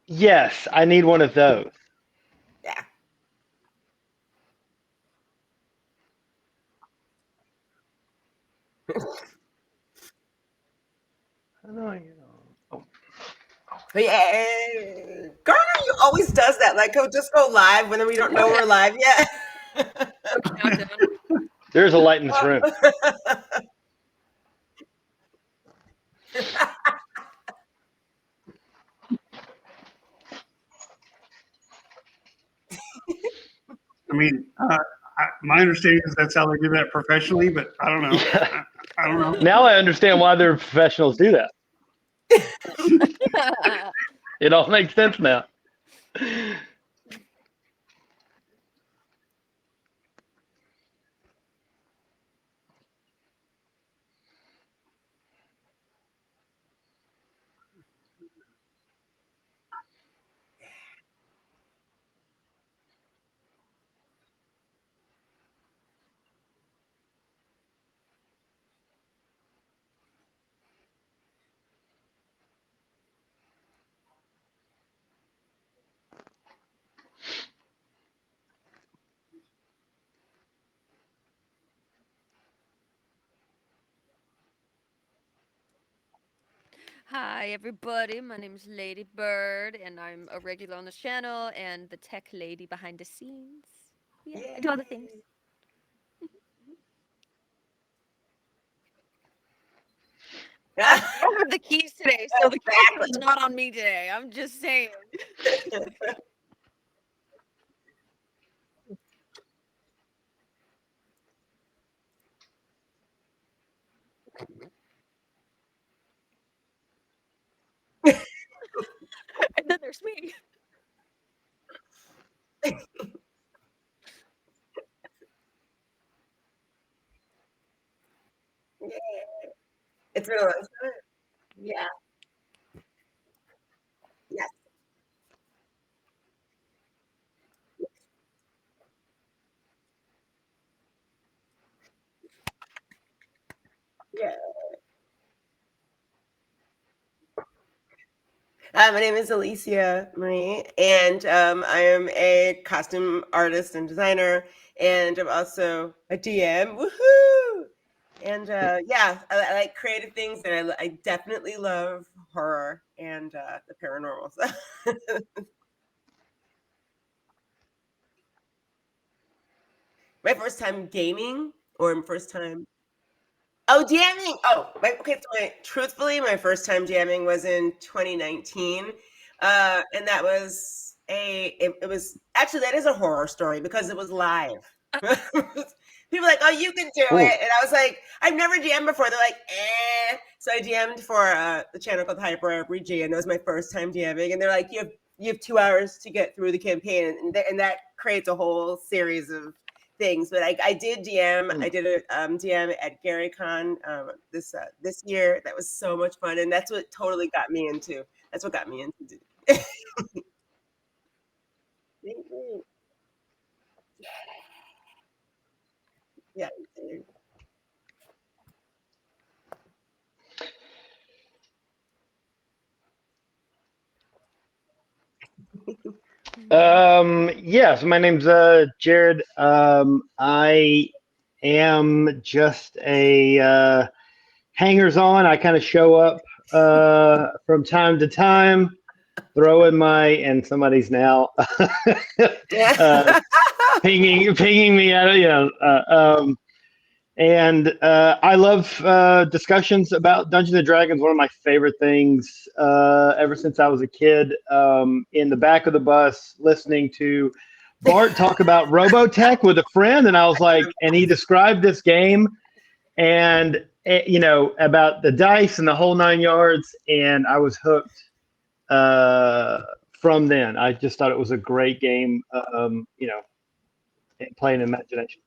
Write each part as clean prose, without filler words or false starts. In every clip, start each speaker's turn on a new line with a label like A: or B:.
A: Yes, I need one of those.
B: Yeah.
A: I know, you know. Oh,
B: But yeah, Garner always does that. Like he'll just go live when we don't know we're live yet.
C: No countdown.
A: there's a light in this room.
D: I mean, my understanding is that's how they do that professionally, but I don't know.
A: Yeah.
D: I don't know.
A: Now I understand why their professionals do that. It all makes sense now.
C: Hi, everybody. My name is Lady Bird, and I'm a regular on the channel and the tech lady behind the scenes. Yeah, I do all the things. I don't have the keys today, so the camera's not on me today. I'm just saying. And then there's me.
B: It's been a long time. Yeah. Yes. Yeah. My name is Alicia Marie, and I am a costume artist and designer, and I'm also a DM. Woohoo! And yeah, I like creative things, and I definitely love horror and the paranormal. My first time gaming, or my first time. Oh, jamming! Oh, okay. So truthfully, my first time jamming was in 2019, and that was it was actually that is a horror story because it was live. People were like, "Oh, you can do
A: Ooh.
B: it," and I was like, "I've never jammed before." They're like, "Eh." So I jammed for the channel called Hyper RPG, and that was my first time jamming. And they're like, "You have 2 hours to get through the campaign," and that creates a whole series of things. But I did DM. I did a DM at GaryCon this year. That was so much fun, and that's what totally got me into. That's what got me into. Yeah.
A: Yeah, so my name's Jared. I am just a hangers on. I kind of show up from time to time, throw in my, and somebody's now uh, pinging me at it, and I love discussions about Dungeons and Dragons. One of my favorite things ever since I was a kid. In the back of the bus, listening to Bart talk about Robotech with a friend, and I was like, and he described this game, and about the dice and the whole 9 yards, and I was hooked from then. I just thought it was a great game. Playing imagination.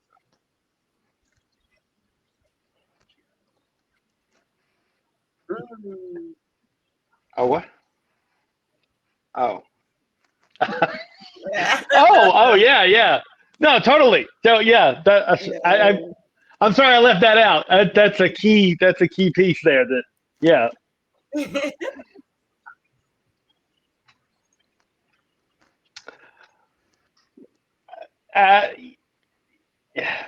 A: Oh what? Oh. Oh, yeah, yeah. No, totally. So yeah, I'm sorry I left that out. That's a key. That's a key piece there. That yeah. Uh, yeah.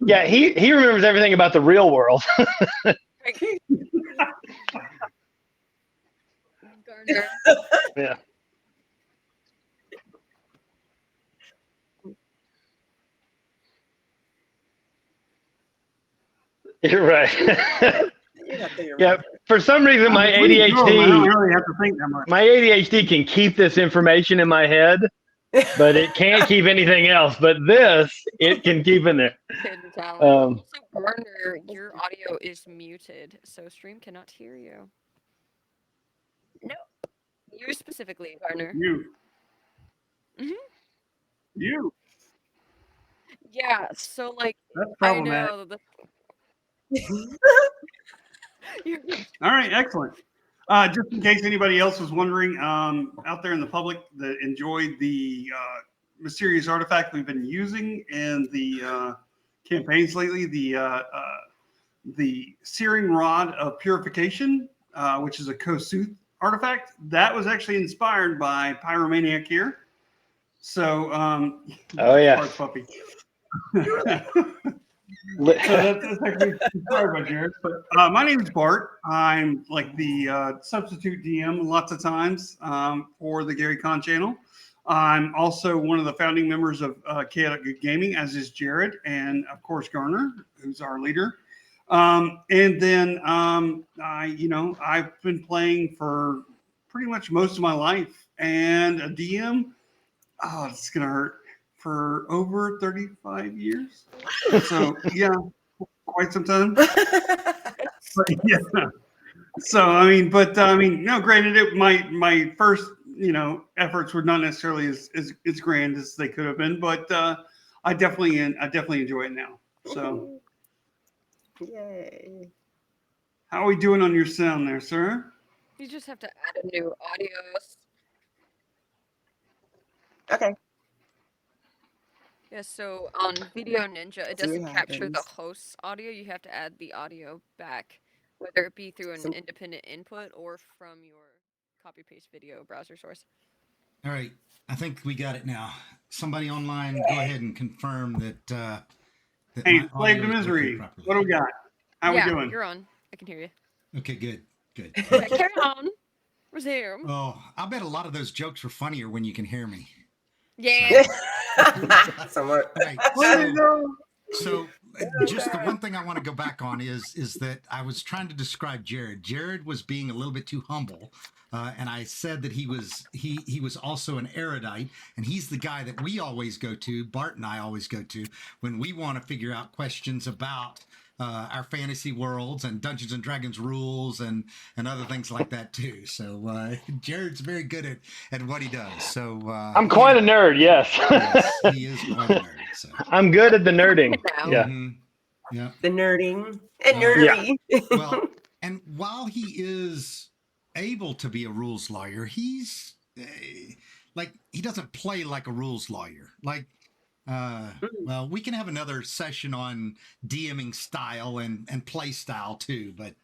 A: Yeah, he remembers everything about the real world.
C: Garner.
A: Yeah. You're right.
B: You have to
A: Yeah.
B: remember.
A: For some reason, my
D: Between two of them, I don't
A: ADHD,
D: really have to think that much.
A: my ADHD can keep this information in my head, but it can't keep anything else. But this, it can keep in there.
C: Hidden talent.
A: Um,
C: So Garner, your audio is muted, so stream cannot hear you. No, you specifically, Garner.
D: You.
C: Mhm.
D: You.
C: Yeah. So like,
D: That's
C: I
D: problematic.
C: know the. You're
D: All right, excellent. Just in case anybody else was wondering, out there in the public that enjoyed the mysterious artifact we've been using in the campaigns lately, the searing rod of purification, which is a Kosuth artifact, that was actually inspired by Pyromaniac here. So,
A: Oh, yeah.
D: Bart's puppy. So that's actually inspired by Jared. But my name is Bart. I'm like the substitute DM lots of times for the Gary Con channel. I'm also one of the founding members of Chaotic Good Gaming, as is Jared, and of course Garner, who's our leader. And then I've been playing for pretty much most of my life, and a DM. Oh, it's gonna hurt. For over 35 years. So yeah, quite some time. But, yeah. So I mean, no. Granted, my first efforts were not necessarily as grand as they could have been, but I definitely enjoy it now. So
B: Yay.
D: how are we doing on your sound there, sir?
C: You just have to add a new audio.
B: Okay.
C: Yeah, so on Video Ninja, it
B: See what
C: doesn't capture the
B: happens.
C: host's audio. You have to add the audio back, whether it be through an
B: So-
C: independent input or from your copy-paste video browser source.
E: All right, I think we got it now. Somebody online, go ahead and confirm that. That
D: Hey,
E: my
D: Slave
E: audio
D: to
E: is working
D: Misery.
E: properly.
D: What do we got? How
C: yeah,
D: we doing?
C: you're on. I can hear you.
E: Okay, good, good.
C: Yeah, carry on. Resume.
E: Oh, I bet a lot of those jokes were funnier when you can hear me.
C: Yeah.
B: Somewhat.
E: All right,
D: Where you go?
E: so just the one thing I want to go back on is that I was trying to describe Jared. Jared was being a little bit too humble, and I said that he was also an erudite, and he's the guy that we always go to. Bart and I always go to when we want to figure out questions about our fantasy worlds and Dungeons and Dragons rules and other things like that too. So Jared's very good at what he does. So
A: I'm quite a nerd. Yes.
E: yes, he is quite a nerd. So.
A: I'm good at the nerding.
C: Now.
A: Yeah.
E: Mhm. Yeah.
B: The nerding and
E: Yeah.
B: nerdery.
E: Well, and while he is able to be a rules lawyer, he's like he doesn't play like a rules lawyer. Like, well, we can have another session on DMing style and play style too, but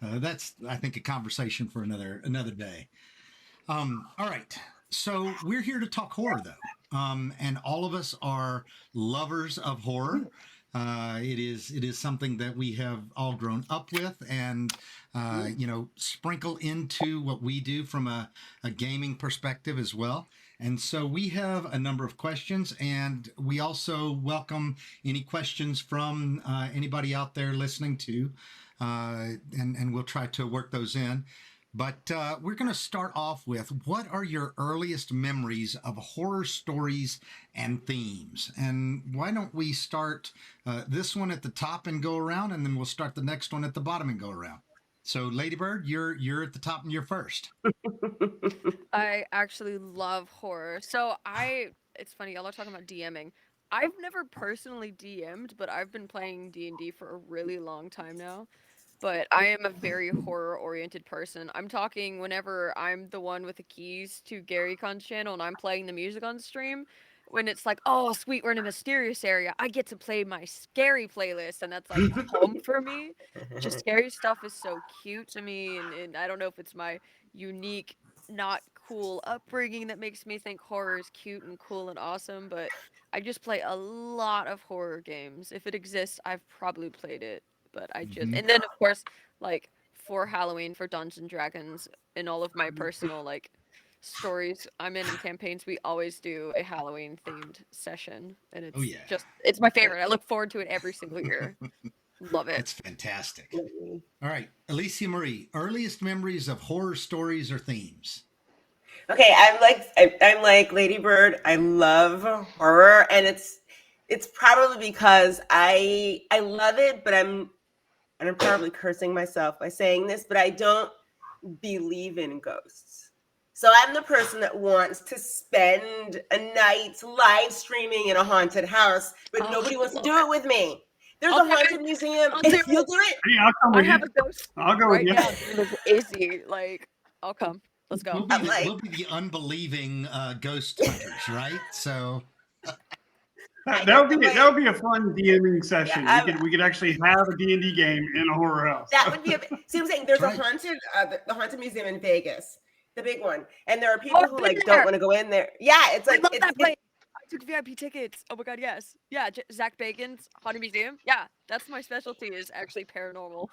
E: that's I think a conversation for another day. All right. So we're here to talk horror, though, and all of us are lovers of horror. It is something that we have all grown up with, and sprinkle into what we do from a gaming perspective as well. And so we have a number of questions, and we also welcome any questions from anybody out there listening to, and we'll try to work those in. But we're going to start off with, what are your earliest memories of horror stories and themes? And why don't we start this one at the top and go around, and then we'll start the next one at the bottom and go around. So, Ladybird, you're at the top and you're first.
C: I actually love horror. So it's funny, y'all are talking about DMing. I've never personally DM'd, but I've been playing D&D for a really long time now. But I am a very horror-oriented person. I'm talking whenever I'm the one with the keys to GaryCon's channel and I'm playing the music on stream, when it's like, oh, sweet, we're in a mysterious area, I get to play my scary playlist, and that's like home for me. Just scary stuff is so cute to me, and I don't know if it's my unique, not cool upbringing that makes me think horror is cute and cool and awesome, but I just play a lot of horror games. If it exists, I've probably played it, but I just
E: Mhm.
C: and then of course like for Halloween for Dungeons and Dragons in all of my personal like stories I'm in and campaigns, we always do a Halloween themed session, and
E: Oh yeah,
C: it's my favorite. I look forward to it every single year. Love it.
E: it's fantastic. All right, Alicia Marie, earliest memories of horror stories or themes?
B: Okay, I'm like Lady Bird. I love horror, and it's probably because I love it, but I'm probably cursing myself by saying this, but I don't believe in ghosts. So I'm the person that wants to spend a night live streaming in a haunted house, but
C: Oh,
B: nobody wants to
C: love
B: do
C: it.
B: it with me. There's
C: I'll
B: a
C: do it.
B: haunted museum.
C: I'll do it.
B: You'll do it.
D: Hey, I'll come
C: I
D: with you.
C: have a ghost
D: I'll go
C: right
D: with you.
C: now. It's Izzy. Like, I'll come. Let's go.
B: I'm like-
E: We'll be the unbelieving ghost hunters, right? So
D: That would be a fun DMing session.
B: Yeah,
D: we could actually have a D&D game in a horror house.
B: That would be see, I'm saying there's
E: Right.
B: a haunted the haunted museum in Vegas, the big one, and there are people
C: I've
B: who
C: been
B: like
C: there.
B: don't want to go in there. Yeah, it's
C: I
B: like
C: love
B: it's,
C: that place. I took VIP tickets. Oh my god, yes. Yeah, Zach Bacon's Haunted Museum. Yeah, that's my specialty is actually paranormal.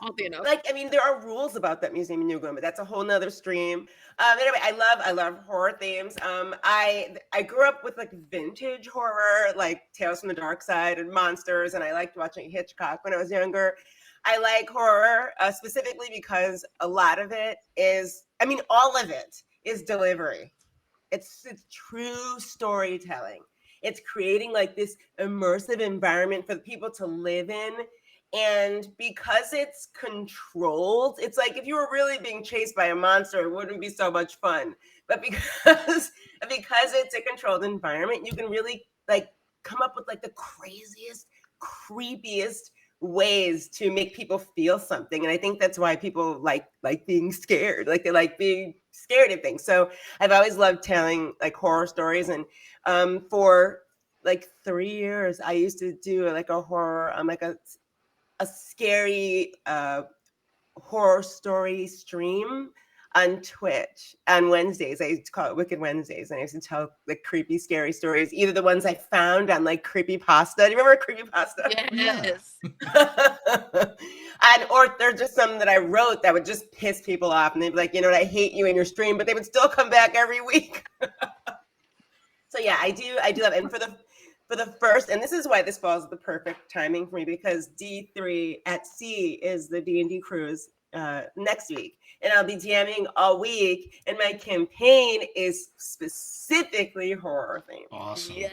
C: Oddly enough.
B: like I mean there are rules about that museum in New England, but that's a whole nother stream. Anyway, I love horror themes. I grew up with like vintage horror, like Tales from the Dark Side and Monsters, and I liked watching Hitchcock when I was younger. I like horror specifically because a lot of it is, I mean, all of it is delivery. It's true storytelling. It's creating like this immersive environment for the people to live in. And because it's controlled, it's like if you were really being chased by a monster, it wouldn't be so much fun. But because it's a controlled environment, you can really like come up with like the craziest, creepiest ways to make people feel something. And I think that's why people like being scared. Like they like being scared of things. So I've always loved telling like horror stories. And for like 3 years, I used to do like a horror, like a scary horror story stream on Twitch on Wednesdays. I used to call it Wicked Wednesdays, and I used to tell like creepy, scary stories. Either the ones I found on like Creepypasta. Do you remember Creepypasta?
C: Yes.
B: And or there's just some that I wrote that would just piss people off, and they'd be like, you know what, I hate you in your stream, but they would still come back every week. So yeah, I do love, and for the first, and this is why this falls at the perfect timing for me, because D3 at Sea is the D&D cruise next week, and I'll be DMing all week, and my campaign is specifically horror themed.
E: awesome.
C: Yes.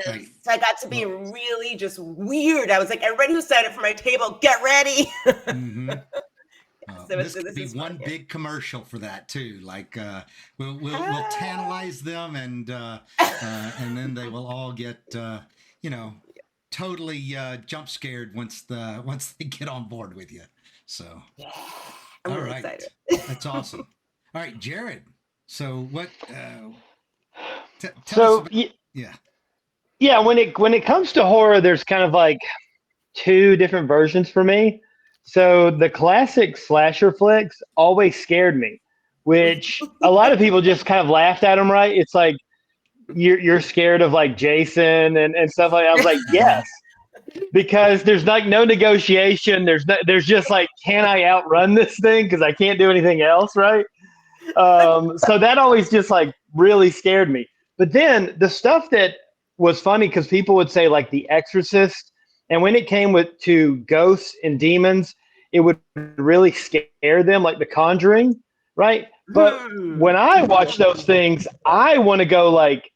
E: Right.
B: So I got to be really just weird. I was like, everybody who signed up for my table, get ready.
E: Mhm.
B: So
E: This
B: this
E: could be
B: is
E: one
B: fun, yeah.
E: big commercial for that too. Like we'll tantalize them, and then they will all get totally jump scared once they get on board with you. So
B: Yeah, I'm
E: all
B: really
E: right,
B: excited.
E: that's awesome. All right, Jared. So what? Tell us
A: So
E: about, yeah.
A: yeah, when it comes to horror, there's kind of like two different versions for me. So the classic slasher flicks always scared me, which a lot of people just kind of laughed at them, right? It's like you're scared of like Jason and stuff like that. I was like, yes, because there's like no negotiation. There's just like, can I outrun this thing? Because I can't do anything else, right? So that always just like really scared me. But then the stuff that was funny, because people would say like The Exorcist, and when it came to ghosts and demons, it would really scare them, like The Conjuring, right? But when I watch those things, I want to go like,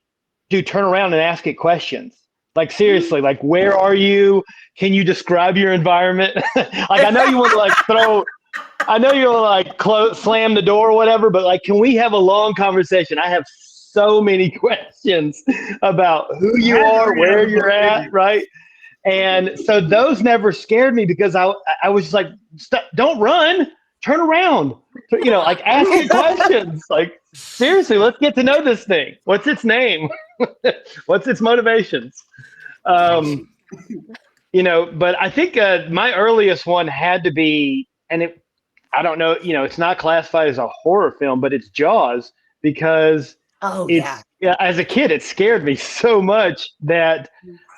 A: dude, turn around and ask it questions. Like seriously, like where are you? Can you describe your environment? Like I know you want to like I know you'll like slam the door or whatever, but like, can we have a long conversation? I have so many questions about who you are, where you're at, right? And so those never scared me, because I was just like, don't run, turn around, like ask it questions. Like seriously, let's get to know this thing. What's its name? What's its motivations? But I think my earliest one had to be, and I don't know, it's not classified as a horror film, but it's Jaws because
B: Oh
A: it's yeah, as a kid it scared me so much that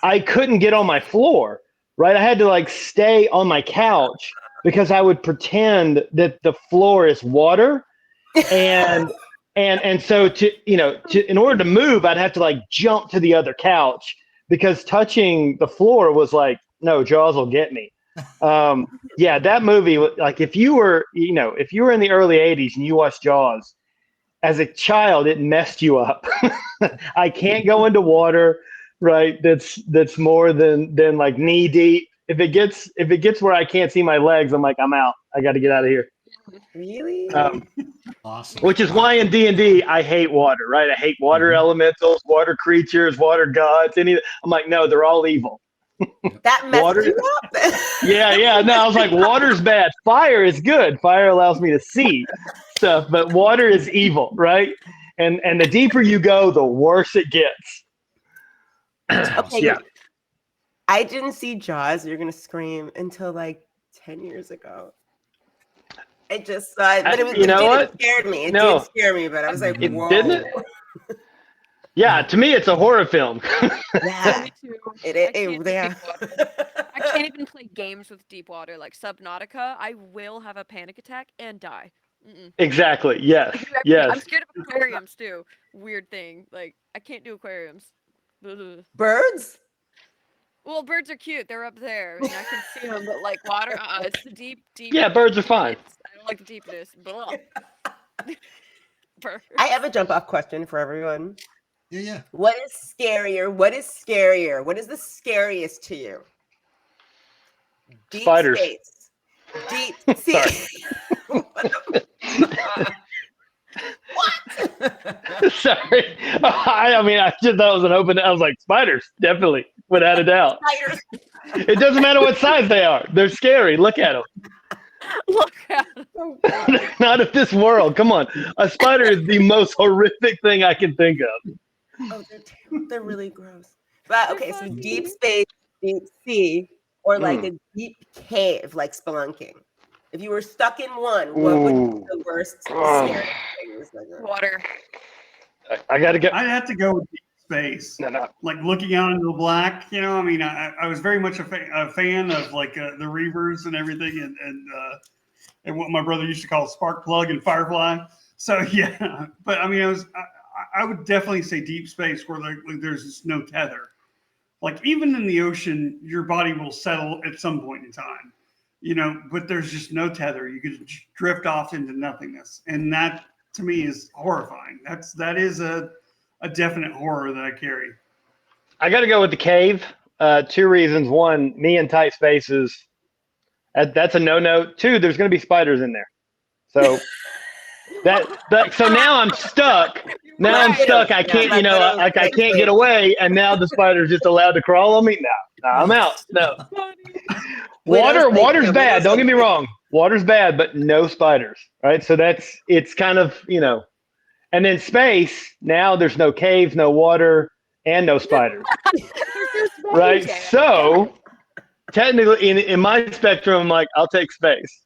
A: I couldn't get on my floor, right? I had to like stay on my couch because I would pretend that the floor is water and so in order to move I'd have to like jump to the other couch because touching the floor was like, no, Jaws will get me. Yeah, that movie, like if you were in the early 80s and you watched Jaws as a child, it messed you up. I can't go into water, right? That's more than like knee deep. If it gets where I can't see my legs, I'm like, I'm out. I got to get out of here.
B: really?
E: Awesome.
A: Which is why in D&D I hate water, right? I hate water elementals, water creatures, water gods. I'm like, no, they're all evil.
B: That messed
A: Water-
B: you up.
A: Yeah. No, I was like, water's bad. Fire is good. Fire allows me to see stuff, but water is evil, right? And the deeper you go, the worse it gets.
B: Okay.
A: Yeah.
B: I didn't see Jaws. You're gonna scream until like 10 years ago. I just saw it, but it was.
A: You know
B: it
A: what?
B: scared me. It
A: No.
B: did scare me, but I was like,
A: It
B: whoa.
A: didn't Yeah, to me, it's a horror film.
B: Yeah.
C: Me too.
B: It,
C: I
B: it,
C: can't
B: it,
C: do
B: yeah.
C: deep water. I can't even play games with deep water like Subnautica. I will have a panic attack and die. Mm-mm.
A: Exactly. Yes.
C: I do everything.
A: Yes.
C: I'm scared of aquariums too. Weird thing. Like I can't do aquariums. Ugh.
B: Birds?
C: Well, birds are cute. They're up there, and I can see them. But like water, it's the deep.
A: Yeah, birds are fine.
C: I don't like the deepness. Blah. Birds.
B: I have a jump off question for everyone.
E: Yeah.
B: What is scarier? What is scarier? What is the scariest to you? Deep
A: Spiders.
B: space. Deep sea. What?
A: Sorry. I mean, I just thought it was an open. I was like, spiders, definitely, without a doubt.
B: Spiders.
A: It doesn't matter what size they are. They're scary. Look at them.
C: Look at them.
B: Oh,
A: They're not of this world. Come on. A spider is the most horrific thing I can think of.
B: oh, they're really gross. But okay, so
C: funny.
B: deep space, deep sea, or like a deep cave, like spelunking. If you were stuck in one, what would be
A: Ooh.
B: the worst
A: Oh.
B: scary things?
C: Water.
A: I got to go.
D: I'd have to go with deep space.
A: No.
D: Like looking out into the black, I mean, I was very much a fan of like the Reavers and everything, and what my brother used to call spark plug and firefly. So yeah, but I mean, I would definitely say deep space where there's just no tether. Like even in the ocean, your body will settle at some point in time, but there's just no tether. You could drift off into nothingness, and that to me is horrifying. That is a definite horror that I carry.
A: I got to go with the cave. 2 reasons. 1, me in tight spaces. That's a no-no. 2, there's going to be spiders in there. So so now I'm stuck. Now I'm
B: Right.
A: stuck. I can't, I can't get away. And now the spider's just allowed to crawl on me. No, I'm out. No. Water's bad. Don't get me wrong. Water's bad, but no spiders. Right. So it's kind of, and then space. Now there's no caves, no water, and no spiders. Right. So technically in my spectrum, I'm like, I'll take space.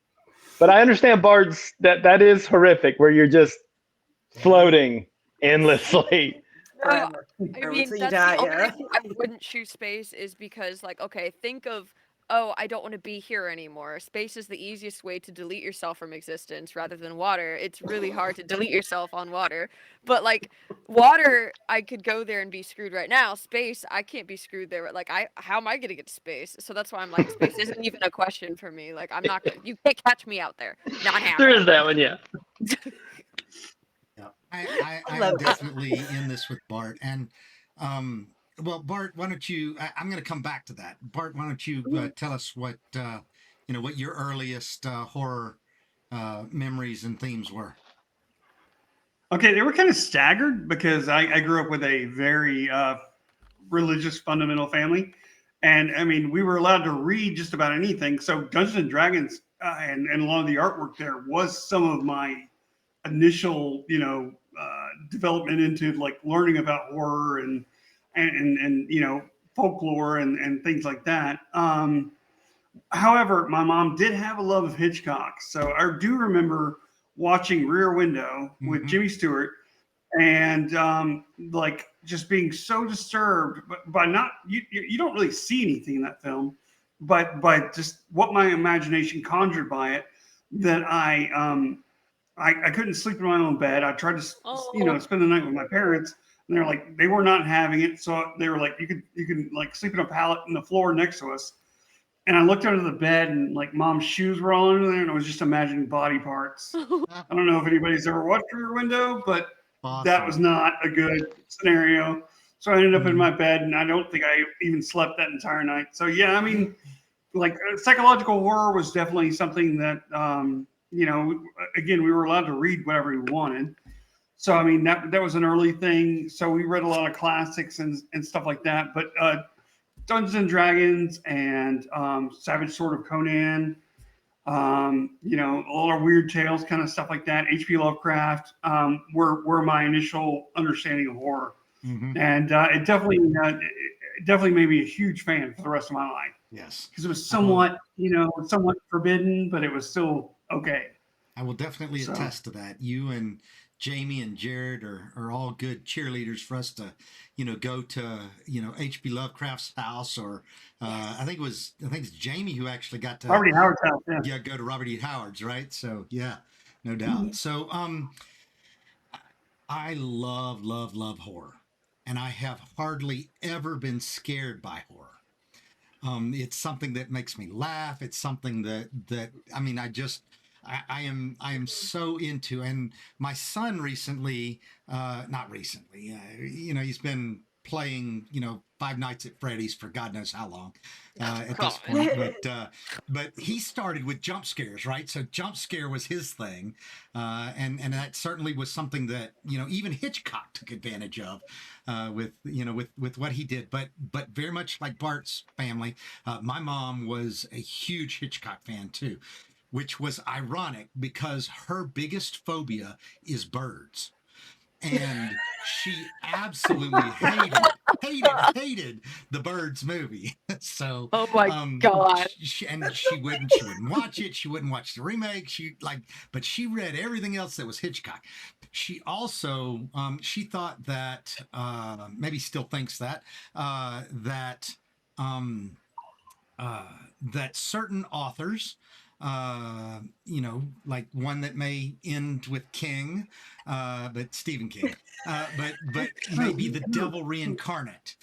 A: But I understand Bart's that is horrific where you're just floating endlessly.
C: No,
B: Forever.
C: I
B: Or
C: mean,
B: until you
C: that's
B: die,
C: the only
B: yeah.
C: reason I wouldn't choose space is because, like, okay, think of, oh, I don't want to be here anymore. Space is the easiest way to delete yourself from existence rather than water. It's really hard to delete yourself on water. But, like, water, I could go there and be screwed right now. Space, I can't be screwed there. Like, how am I going to get to space? So that's why I'm like, space isn't even a question for me. Like, I'm not going to, you can't catch me out there. Not
A: There
C: happening.
A: is that one, yeah.
E: Yeah. I'm
B: love that.
E: definitely in this with Bart. And well, Bart, why don't you? I'm going to come back to that. Bart, why don't you tell us what what your earliest horror memories and themes were?
D: Okay, they were kind of staggered because I grew up with a very religious, fundamental family, and I mean we were allowed to read just about anything. So Dungeons and Dragons and a lot of the artwork there was some of my initial development into like learning about horror and folklore and things like that. However, my mom did have a love of Hitchcock, so I do remember watching Rear Window with
E: Mhm.
D: Jimmy Stewart, and like just being so disturbed by not you don't really see anything in that film, but by just what my imagination conjured by it, that I couldn't sleep in my own bed. I tried to
C: Oh.
D: spend the night with my parents, and they're like they were not having it, so they were like you could like sleep in a pallet in the floor next to us. And I looked under the bed, and like mom's shoes were all under there, and I was just imagining body parts. I don't know if anybody's ever watched Rear Window, but that was
E: Awesome.
D: not a good scenario. So I ended up in
E: Mhm.
D: my bed, and I don't think I even slept that entire night. So yeah, I mean, like psychological horror was definitely something that again, we were allowed to read whatever we wanted. So I mean, that was an early thing. So we read a lot of classics and stuff like that. But Dungeons and Dragons and Savage Sword of Conan, a lot of weird tales, kind of stuff like that. H.P. Lovecraft were my initial understanding of horror,
E: Mhm.
D: and it definitely made me a huge fan for the rest of my life
E: Yes.
D: because it was
E: I will,
D: somewhat forbidden, but it was still okay.
E: I will definitely
D: So
E: attest to that. You and Jamie and Jared are all good cheerleaders for us to, go to, H.P. Lovecraft's house, or I think it's Jamie who actually got to,
D: Robert E. Howard's house, yeah.
E: yeah, go to Robert E. Howard's, right? So yeah, no doubt. So I love, love, love horror, and I have hardly ever been scared by horror. It's something that makes me laugh. It's something that I mean, I am so into. And my son recently, not recently, he's been playing, Five Nights at Freddy's for God knows how long at this
C: God.
E: point. But he started with jump scares, right? So jump scare was his thing, and that certainly was something that even Hitchcock took advantage of with what he did. But very much like Bart's family, my mom was a huge Hitchcock fan too, which was ironic because her biggest phobia is birds. And she absolutely hated the Birds movie. So,
C: Oh my God.
E: she wouldn't watch it. She wouldn't watch the remake. But she read everything else that was Hitchcock. She also, she thought that, maybe still thinks that, um, uh, that certain authors, like one that may end with King, but Stephen King, but maybe the devil reincarnate.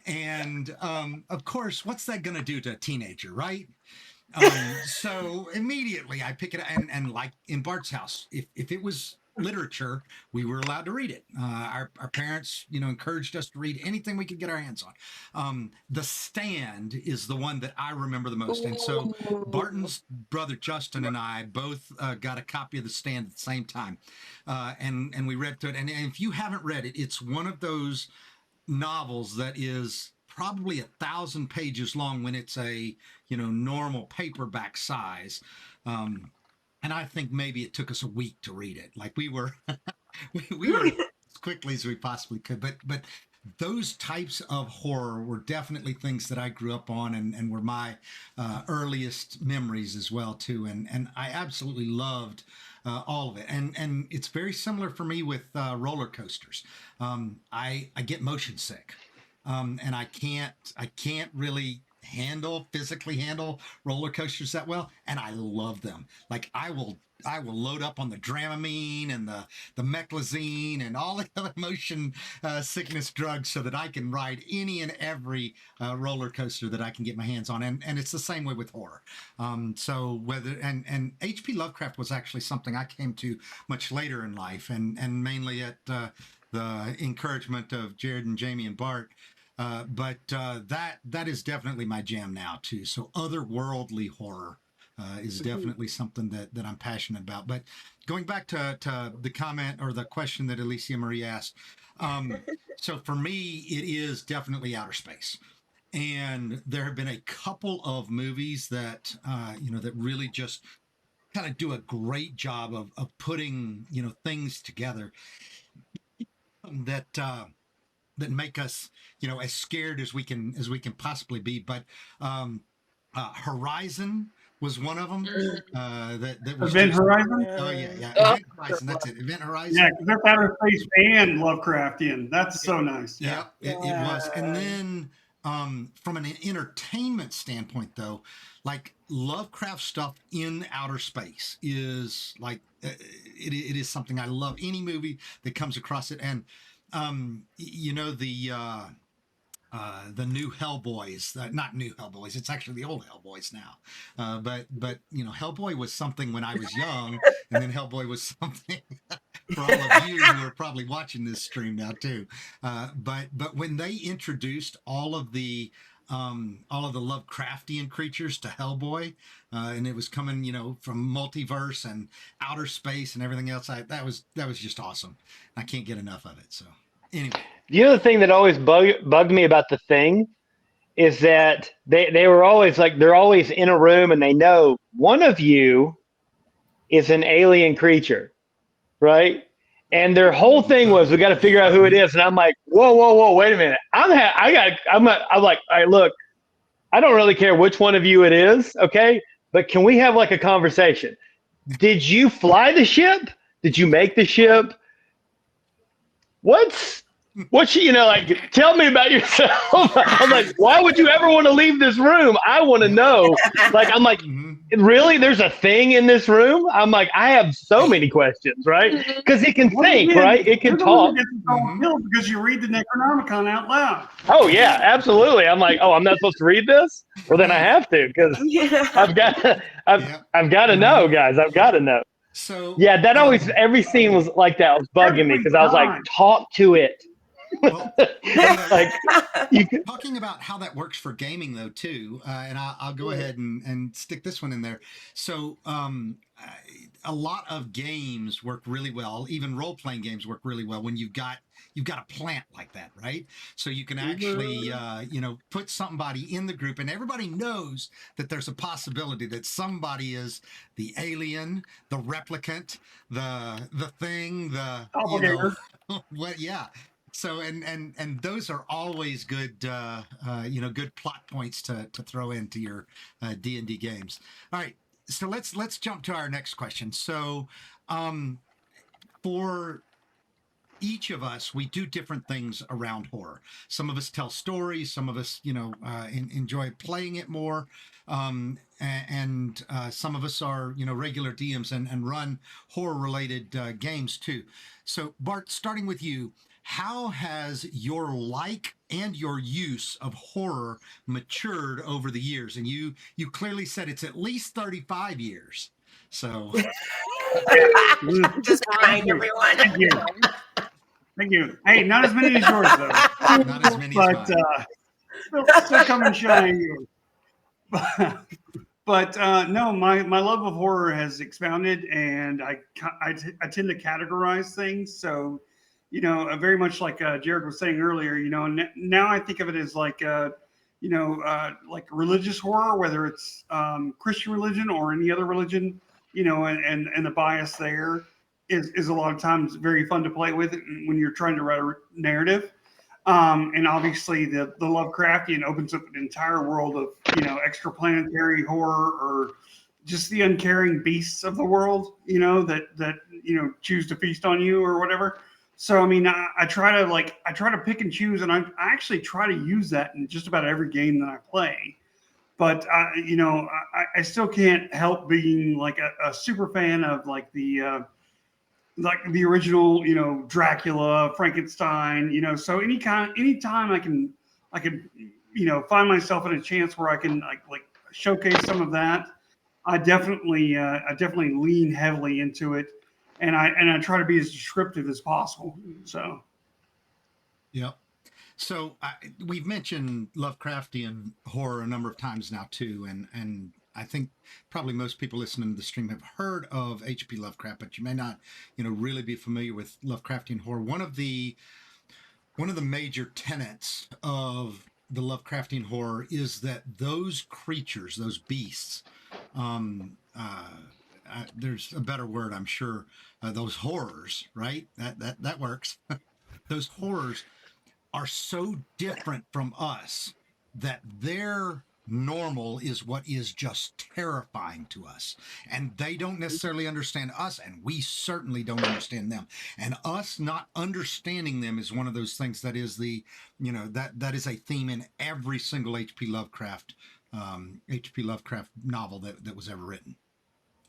E: And of course, what's that going to do to a teenager, right? So immediately I pick it up, and like in Bart's house, if it was literature, we were allowed to read it. Our parents, encouraged us to read anything we could get our hands on. The Stand is the one that I remember the most. And so
C: Ooh.
E: Barton's brother Justin and I both got a copy of The Stand at the same time. And we read through it. And if you haven't read it, it's one of those novels that is probably 1,000 pages long when it's a normal paperback size. And I think maybe it took us a week to read it. Like we were we were as quickly as we possibly could. But those types of horror were definitely things that I grew up on, and were my earliest memories as well too. And I absolutely loved all of it. And it's very similar for me with roller coasters. I get motion sick, and I can't really physically handle roller coasters that well, and I love them. Like I will load up on the Dramamine and the Meclizine and all the other motion sickness drugs so that I can ride any and every roller coaster that I can get my hands on. And it's the same way with horror. So whether and H.P. Lovecraft was actually something I came to much later in life, and mainly at the encouragement of Jared and Jamie and Bart. But that is definitely my jam now too. So otherworldly horror is definitely something that I'm passionate about. But going back to the comment or the question that Alicia Marie asked, so for me, it is definitely outer space. And there have been a couple of movies that that really just kind of do a great job of putting things together that make us as scared as we can possibly be. But Horizon was one of them. That was
D: Event
E: just,
D: Horizon.
E: oh yeah,
C: Oh,
E: Event Horizon. That's it. Event Horizon.
D: Yeah, because that's outer space and Lovecraftian. That's so nice. Yeah.
E: Yep, it was. And then from an entertainment standpoint, though, like Lovecraft stuff in outer space is like it is something I love. Any movie that comes across it, and you know the new Hellboys, not new Hellboys. It's actually the old Hellboys now. But you know, Hellboy was something when I was young, and then Hellboy was something for all of you who are probably watching this stream now too. But when they introduced all of the Lovecraftian creatures to Hellboy, and it was coming, you know, from multiverse and outer space and everything else, that was just awesome. I can't get enough of it. So anyway.
A: The other thing that always bugged me about The Thing is that they were always like, they're always in a room and they know one of you is an alien creature, right? And their whole thing was, we got to figure out who it is. And I'm like, whoa, wait a minute. I'm like, all right, look, I don't really care which one of you it is, okay? But can we have like a conversation? Did you fly the ship? Did you make the ship? What's you know, like, tell me about yourself. I'm like, why would you ever want to leave this room? I want to know. Like, I'm like, really? There's a thing in this room? I'm like, I have so many questions, right? Because it can think, right? It can talk.
D: Because you read the Necronomicon out loud.
A: Oh yeah, absolutely. I'm like, oh, I'm not supposed to read this? Well, then I have to, because I've got to know, guys. I've got to know.
E: So
A: yeah, that always, every scene was like that. It was bugging me because I was like, talk to it.
E: Well,
A: like, you could,
E: talking about how that works for gaming though too, and I'll go ahead and stick this one in there. So a lot of games work really well, even role-playing games work really well when you've got a plant like that, right? So you can actually you know, put somebody in the group and everybody knows that there's a possibility that somebody is the alien, the replicant, the thing, the you know, what So and those are always good, you know, good plot points to throw into your D&D games. All right, so let's jump to our next question. So, for each of us, we do different things around horror. Some of us tell stories. Some of us, you know, enjoy playing it more, and some of us are, you know, regular DMs and run horror-related games too. So, Bart, starting with you. How has your like and your use of horror matured over the years? And you clearly said it's at least 35 years. So
B: just remind everyone.
D: Thank you. Hey, not as many as yours though.
E: Not as many as mine.
D: Still come and shine. But no, my love of horror has expounded, and I tend to categorize things. So, you know, very much like Jared was saying earlier, you know, now I think of it as like, you know, like religious horror, whether it's Christian religion or any other religion, you know, and the bias there is a lot of times very fun to play with when you're trying to write a narrative. And obviously the Lovecraftian opens up an entire world of, you know, extraplanetary horror, or just the uncaring beasts of the world, you know, that you know, choose to feast on you or whatever. So, I mean, I try to pick and choose, and I actually try to use that in just about every game that I play. But, you know, I still can't help being like a super fan of like the original, you know, Dracula, Frankenstein, you know. So anytime I can, you know, find myself in a chance where I can like showcase some of that, I definitely lean heavily into it. And I try to be as descriptive as possible. So,
E: yeah. So we've mentioned Lovecraftian horror a number of times now too, and I think probably most people listening to the stream have heard of H.P. Lovecraft, but you may not, you know, really be familiar with Lovecraftian horror. One of the major tenets of the Lovecraftian horror is that those creatures, those beasts, there's a better word, I'm sure. Those horrors, right? That works. Those horrors are so different from us that their normal is what is just terrifying to us. And they don't necessarily understand us, and we certainly don't understand them. And us not understanding them is one of those things that is that is a theme in every single H.P. Lovecraft novel that was ever written.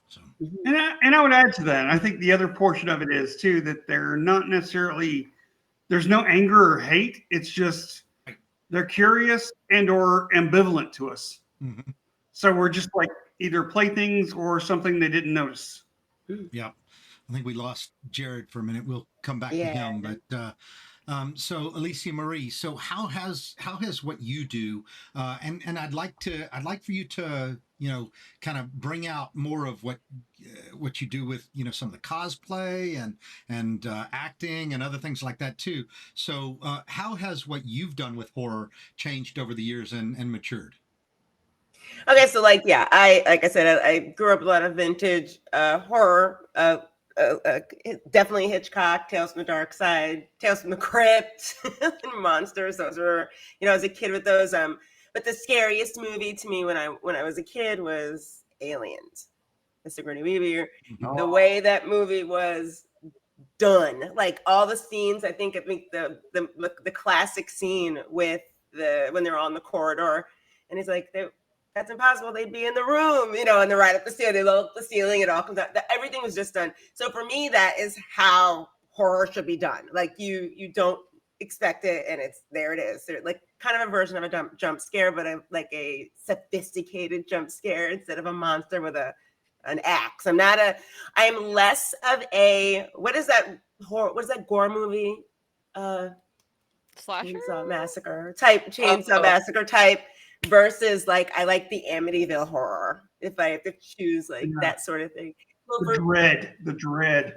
E: So,
D: And I would add to that. I think the other portion of it is too that they're not necessarily, there's no anger or hate. It's just they're curious and or ambivalent to us.
E: mm-hmm.
D: So we're just like either playthings or something they didn't notice.
E: Yeah, I think we lost Jared for a minute. We'll come back to
B: Yeah.
E: him, but so Alicia Marie, so how has what you do, and I'd like for you to kind of bring out more of what you do with some of the cosplay and acting and other things like that too. So how has what you've done with horror changed over the years and matured?
B: Okay, so like I said, I grew up with a lot of vintage horror. Definitely Hitchcock, Tales from the Dark Side, Tales from the Crypt, and Monsters. Those were, as a kid with those. But the scariest movie to me when I was a kid was Aliens, the Sigourney Weaver.
E: Oh.
B: The way that movie was done, like all the scenes. I think the classic scene with when they're on the corridor, and he's like that's impossible. They'd be in the room, and they're right up the ceiling. They look up the ceiling. It all comes out. Everything was just done. So for me, that is how horror should be done. Like you don't expect it, and there it is. They're like kind of a version of a jump scare, but like a sophisticated jump scare instead of a monster with an axe. I'm less of a what is that gore movie?
C: Slasher?
B: Chainsaw Massacre type. Versus like I like the Amityville horror if I have to choose that sort of thing.
D: The dread.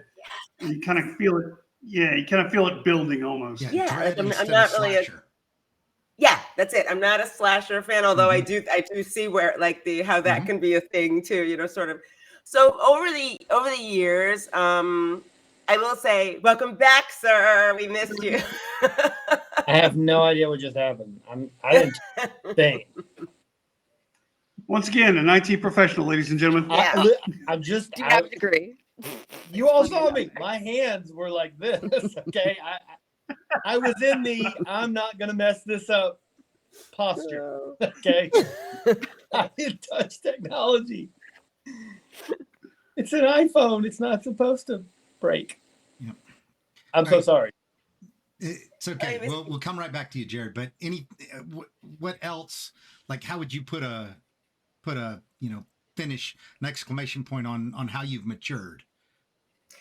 D: Yeah. You kind of feel it. Yeah, you kind of feel it building almost.
B: Yeah, like I'm not really that's it. I'm not a slasher fan, although I do see where how that can be a thing too. Sort of. So over the years, I will say, welcome back, sir. We missed you.
F: I have no idea what just happened. I didn't think.
D: Once again, an IT professional, ladies and gentlemen.
B: Yeah.
F: I'm just.
C: Do you have a degree?
F: You all saw me. My hands were like this. Okay, I was in the I'm not gonna mess this up posture. Okay, I didn't touch technology. It's an iPhone. It's not supposed to break.
E: Yep.
F: I'm so sorry.
E: It's okay. We'll come right back to you, Jared. But what else? Like, how would you put a finish, an exclamation point on how you've matured?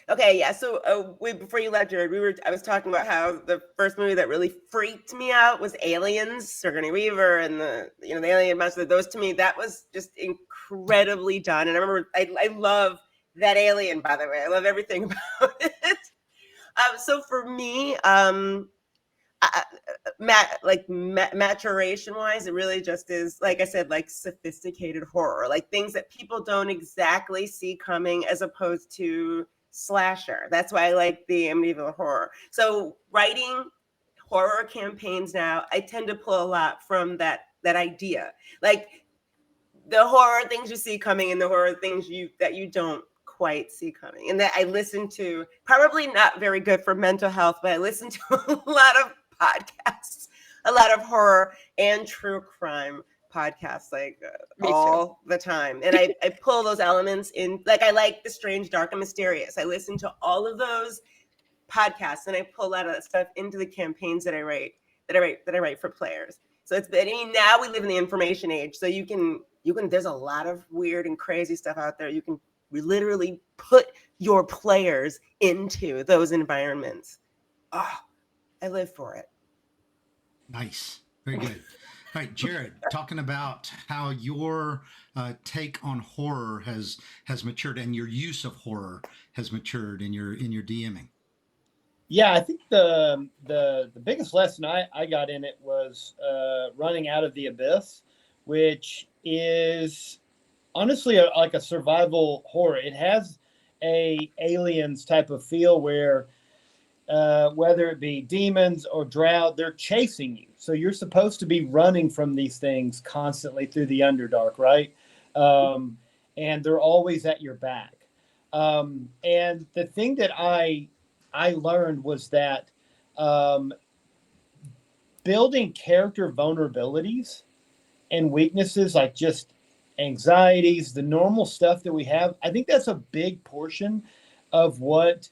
B: Okay, yeah. So before you left, Jared, I was talking about how the first movie that really freaked me out was Aliens, Sigourney Weaver, and the alien monster. Those to me, that was just incredibly done. And I remember, I love that alien. By the way, I love everything about it. So for me, maturation wise, it really just is, like I said, like sophisticated horror, like things that people don't exactly see coming, as opposed to slasher. That's why I like the Amityville horror. So writing horror campaigns now, I tend to pull a lot from that idea, like the horror things you see coming and the horror things that you don't quite see coming. And that I listen to, probably not very good for mental health, but I listen to a lot of podcasts, a lot of horror and true crime podcasts, all the time. And I pull those elements in. Like I like The Strange, Dark, and Mysterious. I listen to all of those podcasts, and I pull a lot of that stuff into the campaigns that I write for players. So now we live in the information age. So you can there's a lot of weird and crazy stuff out there. You can literally put your players into those environments. Oh, I live for it.
E: Nice. Very good. All right, Jared, talking about how your take on horror has matured and your use of horror has matured in your DMing.
F: Yeah, I think the biggest lesson I got in it was running Out of the Abyss, which is honestly like a survival horror. It has a Aliens type of feel where whether it be demons or drow, they're chasing you. So you're supposed to be running from these things constantly through the Underdark, right? And they're always at your back. And the thing that I learned was that building character vulnerabilities and weaknesses, like just anxieties, the normal stuff that we have, I think that's a big portion of what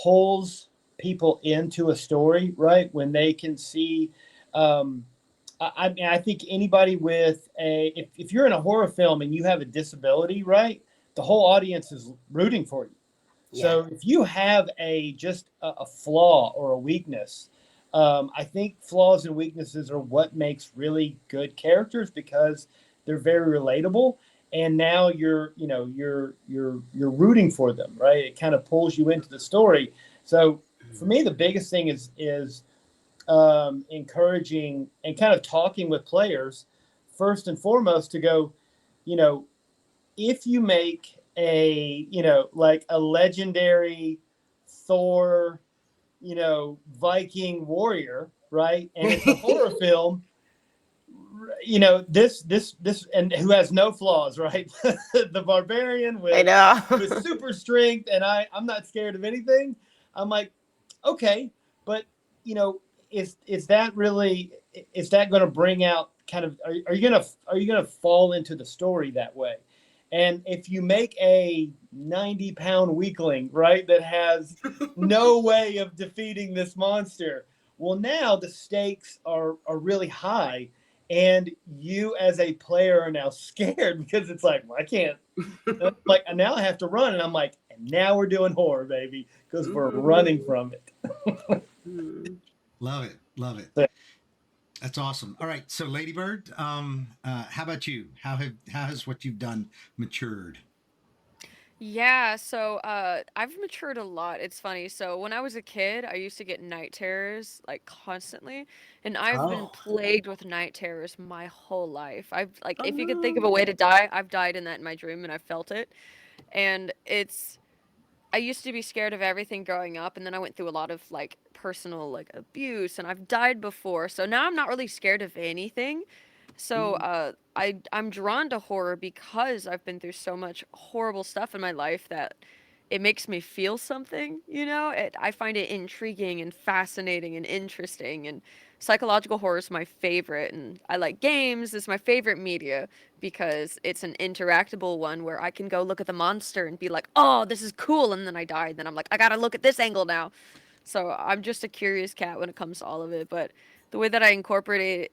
F: pulls people into a story, right? When they can see, I mean, I think anybody with if you're in a horror film and you have a disability, right? The whole audience is rooting for you.
B: Yeah.
F: So if you have just a flaw or a weakness, I think flaws and weaknesses are what makes really good characters, because they're very relatable. And now you're rooting for them, right? It kind of pulls you into the story. So for me, the biggest thing is encouraging and kind of talking with players first and foremost to go, if you make like a legendary Thor, Viking warrior, right? And it's a horror film, this and who has no flaws, right? The barbarian
B: I know.
F: with super strength, and I'm not scared of anything. I'm like, okay, but is that going to bring out kind of, are you going to fall into the story that way? And if you make a 90-pound weakling, right, that has no way of defeating this monster, well, now the stakes are really high, and you as a player are now scared, because it's like, well, I can't, like, now I have to run, and I'm like, and now we're doing horror, baby, because we're running from it.
E: Love it. Love it.
F: Yeah.
E: That's awesome. All right. So Ladybird, how about you? How has what you've done matured?
C: Yeah, so I've matured a lot. It's funny. So when I was a kid, I used to get night terrors like constantly, and I've been
F: Oh.
C: plagued with night terrors my whole life. I've like,
B: Oh,
C: if you could think of
B: no.
C: a way to die, I've died in that in my dream, and I felt it. And I used to be scared of everything growing up, and then I went through a lot of like personal like abuse, and I've died before. So now I'm not really scared of anything. So I'm drawn to horror because I've been through so much horrible stuff in my life that it makes me feel something, I find it intriguing and fascinating and interesting, and psychological horror is my favorite, and I like games. It's my favorite media because it's an interactable one where I can go look at the monster and be like, oh, this is cool, and then I die, and then I'm like, I gotta look at this angle now. So I'm just a curious cat when it comes to all of it, but the way that I incorporated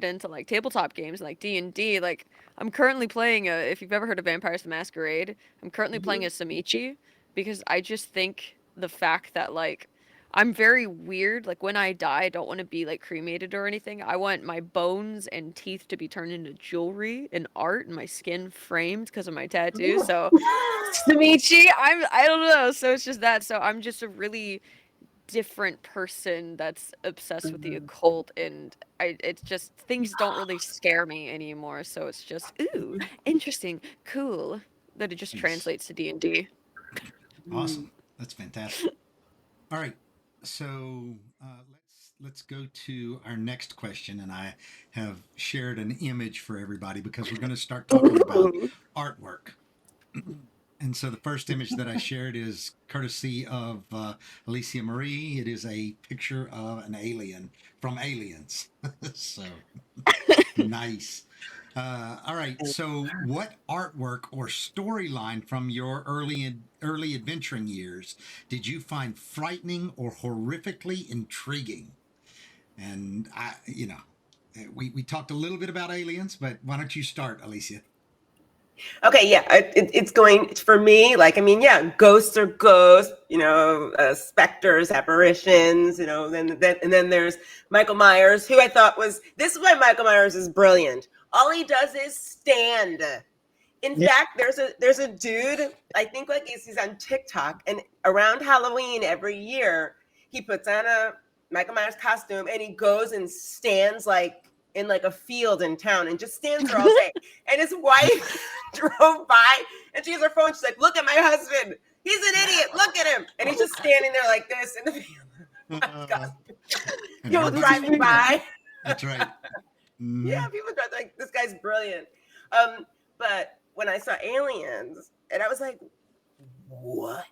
C: into like tabletop games like D&D, like I'm currently playing if you've ever heard of Vampires the Masquerade, I'm currently playing as Samichi, because I just think the fact that like I'm very weird, like when I die I don't want to be like cremated or anything. I want my bones and teeth to be turned into jewelry and art, and my skin framed because of my tattoo. So Samichi, I don't know, so it's just that. So I'm just a really different person that's obsessed with the occult, and it's just things don't really scare me anymore, so it's just ooh, interesting, cool, that it just
E: Nice.
C: translates to D&D.
E: Awesome. That's fantastic. All right. So let's go to our next question, and I have shared an image for everybody because we're going to start talking about artwork. And so the first image that I shared is courtesy of Alicia Marie. It is a picture of an alien from Aliens. So nice. All right. So what artwork or storyline from your early adventuring years did you find frightening or horrifically intriguing? And we talked a little bit about Aliens, but why don't you start, Alicia?
B: Okay, yeah, it's going for me. Like, I mean, yeah, ghosts are ghosts, specters, apparitions, and then there's Michael Myers, who I thought this is why Michael Myers is brilliant. All he does is stand. In fact, there's a dude, I think like he's on TikTok, and around Halloween every year he puts on a Michael Myers costume and he goes and stands like in like a field in town and just stands there all day. And his wife drove by and she has her phone. She's like, look at my husband. He's an idiot. Look at him. And he's just standing there like this in the field.
E: And
B: People
E: everybody's
B: driving
E: figuring-
B: by.
E: That's right. Mhm.
B: Yeah, people drive like, this guy's brilliant. But when I saw Aliens, and I was like, what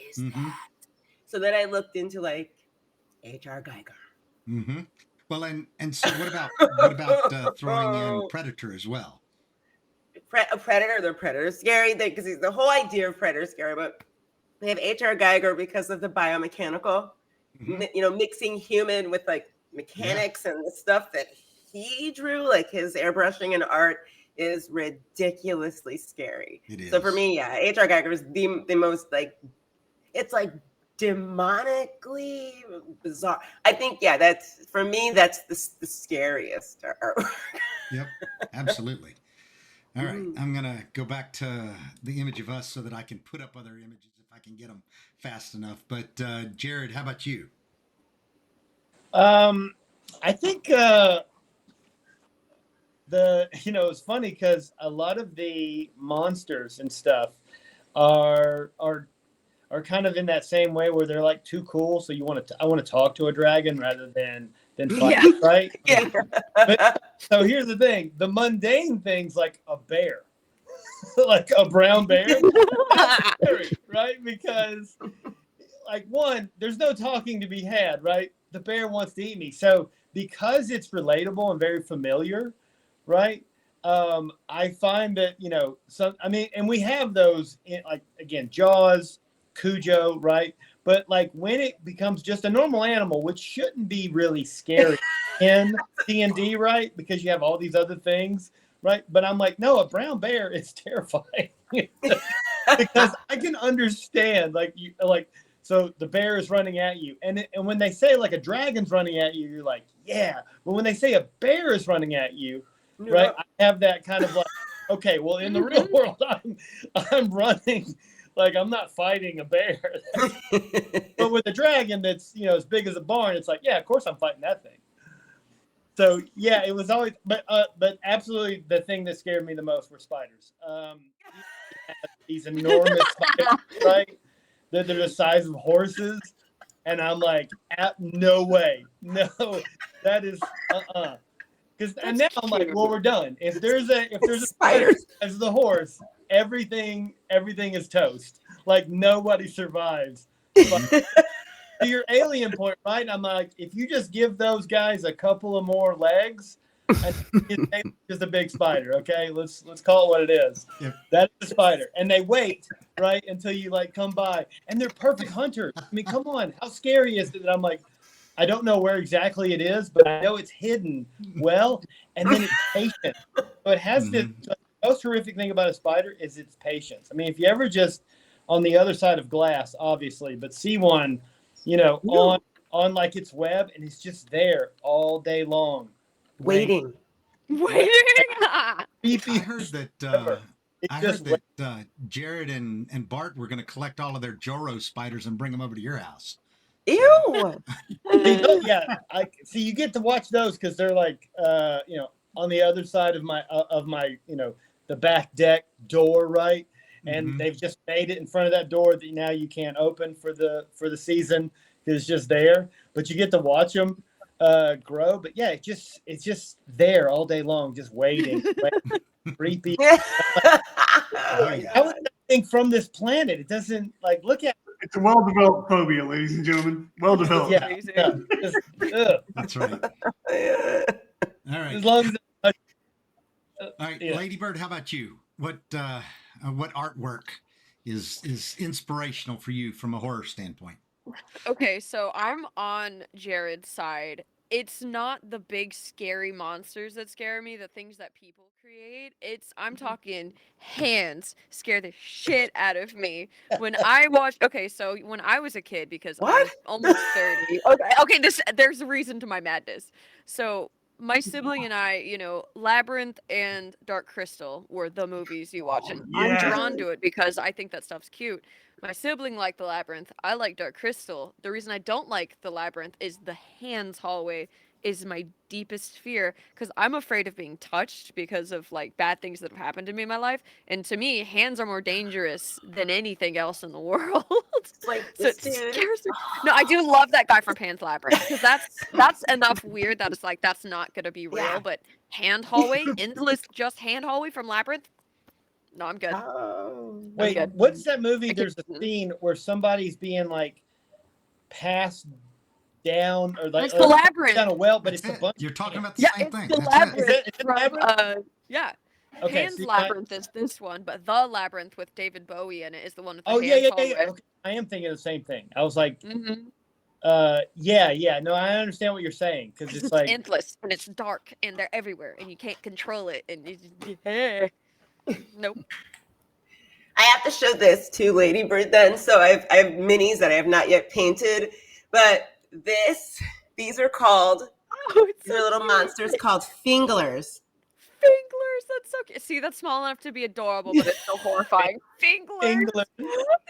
B: is
E: Mhm.
B: that? So then I looked into like H.R. Geiger.
E: Mm-hmm. Well, and so what about throwing in Predator as well?
B: A Predator, they're Predators scary because the whole idea of Predator is scary, but they have H.R. Geiger because of the biomechanical,
E: Mhm.
B: mixing human with like mechanics and the stuff that he drew, like his airbrushing and art is ridiculously scary.
E: It is.
B: So for me, yeah, H.R. Geiger is the most like, it's like demonically bizarre. I think, yeah, that's for me, that's the scariest artwork.
E: Yep, absolutely. All right,
B: Mhm.
E: I'm gonna go back to the image of us so that I can put up other images if I can get them fast enough. But Jared, how about you?
F: I think it's funny because a lot of the monsters and stuff are kind of in that same way where they're like too cool, so I want to talk to a dragon rather than fight,
B: Yeah.
F: right?
B: Yeah.
F: So here's the thing: the mundane things like a bear, like a brown bear, scary, right? Because like one, there's no talking to be had, right? The bear wants to eat me. So because it's relatable and very familiar, right? I find that, and we have those in, like, again, Jaws, Cujo, right? But like when it becomes just a normal animal, which shouldn't be really scary in D&D, right? Because you have all these other things, right? But I'm like, no, a brown bear is terrifying because I can understand, so the bear is running at you, and when they say like a dragon's running at you, you're like, yeah. But when they say a bear is running at you, right? I have that kind of like, okay, well, in the real world, I'm running, like I'm not fighting a bear. But with a dragon that's as big as a barn, it's like, yeah, of course I'm fighting that thing. So yeah, it was always, but absolutely the thing that scared me the most were spiders. These enormous spiders, right? They're the size of horses, and I'm like, no way, no, that is Because and now I'm like, well, we're done. If there's a spider as the horse, everything is toast. Like nobody survives. But to your alien point, right? I'm like, if you just give those guys a couple of more legs, it's just a big spider. Okay, let's call it what it is.
E: Yep.
F: That's a spider, and they wait right until you like come by, and they're perfect hunters. I mean, come on, how scary is it? That I'm like, I don't know where exactly it is, but I know it's hidden well, and then it's patient. So it has this. The most horrific thing about a spider is its patience. I mean, if you ever just on the other side of glass, obviously, but see one, on like its web, and it's just there all day long,
B: Waiting.
E: I heard that.
F: It's
E: I
F: just
E: heard that Jared and Bart were going to collect all of their Joro spiders and bring them over to your house.
B: Ew.
F: yeah, see. You get to watch those because they're like, on the other side of my the back deck door, right? And they've just made it in front of that door that now you can't open for the season because it's just there. But you get to watch them grow. But yeah, it's just there all day long, just waiting. Creepy.
E: Oh, yeah.
F: How is that thing from this planet? It doesn't like look at.
D: It's a well-developed phobia, ladies and gentlemen. Well-developed.
F: Yeah,
E: That's right. All right.
F: as long as
E: All right,
F: yeah.
E: Ladybird, how about you? What artwork is inspirational for you from a horror standpoint?
C: Okay, so I'm on Jared's side. It's not the big scary monsters that scare me, the things that people create. I'm talking hands scare the shit out of me. When I watched so when I was a kid, because I'm almost 30. Okay, there's a reason to my madness. So my sibling and I, Labyrinth and Dark Crystal were the movies you watch, and I'm drawn to it because I think that stuff's cute. My sibling liked the Labyrinth. I like Dark Crystal. The reason I don't like the Labyrinth is the hands hallway is my deepest fear because I'm afraid of being touched because of like bad things that have happened to me in my life. And to me, hands are more dangerous than anything else in the world.
B: Like
C: So
B: this
C: it
B: dude.
C: scares me. No, I do love that guy from Pan's Labyrinth because that's enough weird that it's like that's not gonna be real.
B: Yeah.
C: But hand hallway, endless just hand hallway from Labyrinth. No, I'm good.
B: Oh.
F: Wait,
C: good.
F: what's that movie?
C: I
F: There's a
C: can-
F: scene where somebody's being like passed down or like
C: It's the labyrinth.
F: down a well, but
E: That's
F: it's a
E: it.
F: bunch.
E: You're talking about the
C: Yeah,
E: same
C: it's
E: thing.
C: the
E: That's
C: labyrinth.
F: Is it
C: from,
F: Labyrinth?
C: yeah.
F: Okay,
C: Pan's
F: see,
C: Labyrinth is this one, but the Labyrinth with David Bowie in it is the one with the
F: Oh
C: hand
F: yeah, yeah,
C: hallway.
F: yeah. Okay. I am thinking of the same thing. I was like,
C: Mm-hmm.
F: yeah. No, I understand what you're saying because it's like
C: endless and it's dark and they're everywhere and you can't control it and it's, nope.
B: I have to show this to Lady Bird then. So I have minis that I have not yet painted, but these are called,
C: Oh, it's
B: these
C: so
B: are little
C: cute.
B: monsters called Finglers.
C: Finglers, that's so cute. See, that's small enough to be adorable, but it's so horrifying. Finglers,
F: Finglers.
C: they're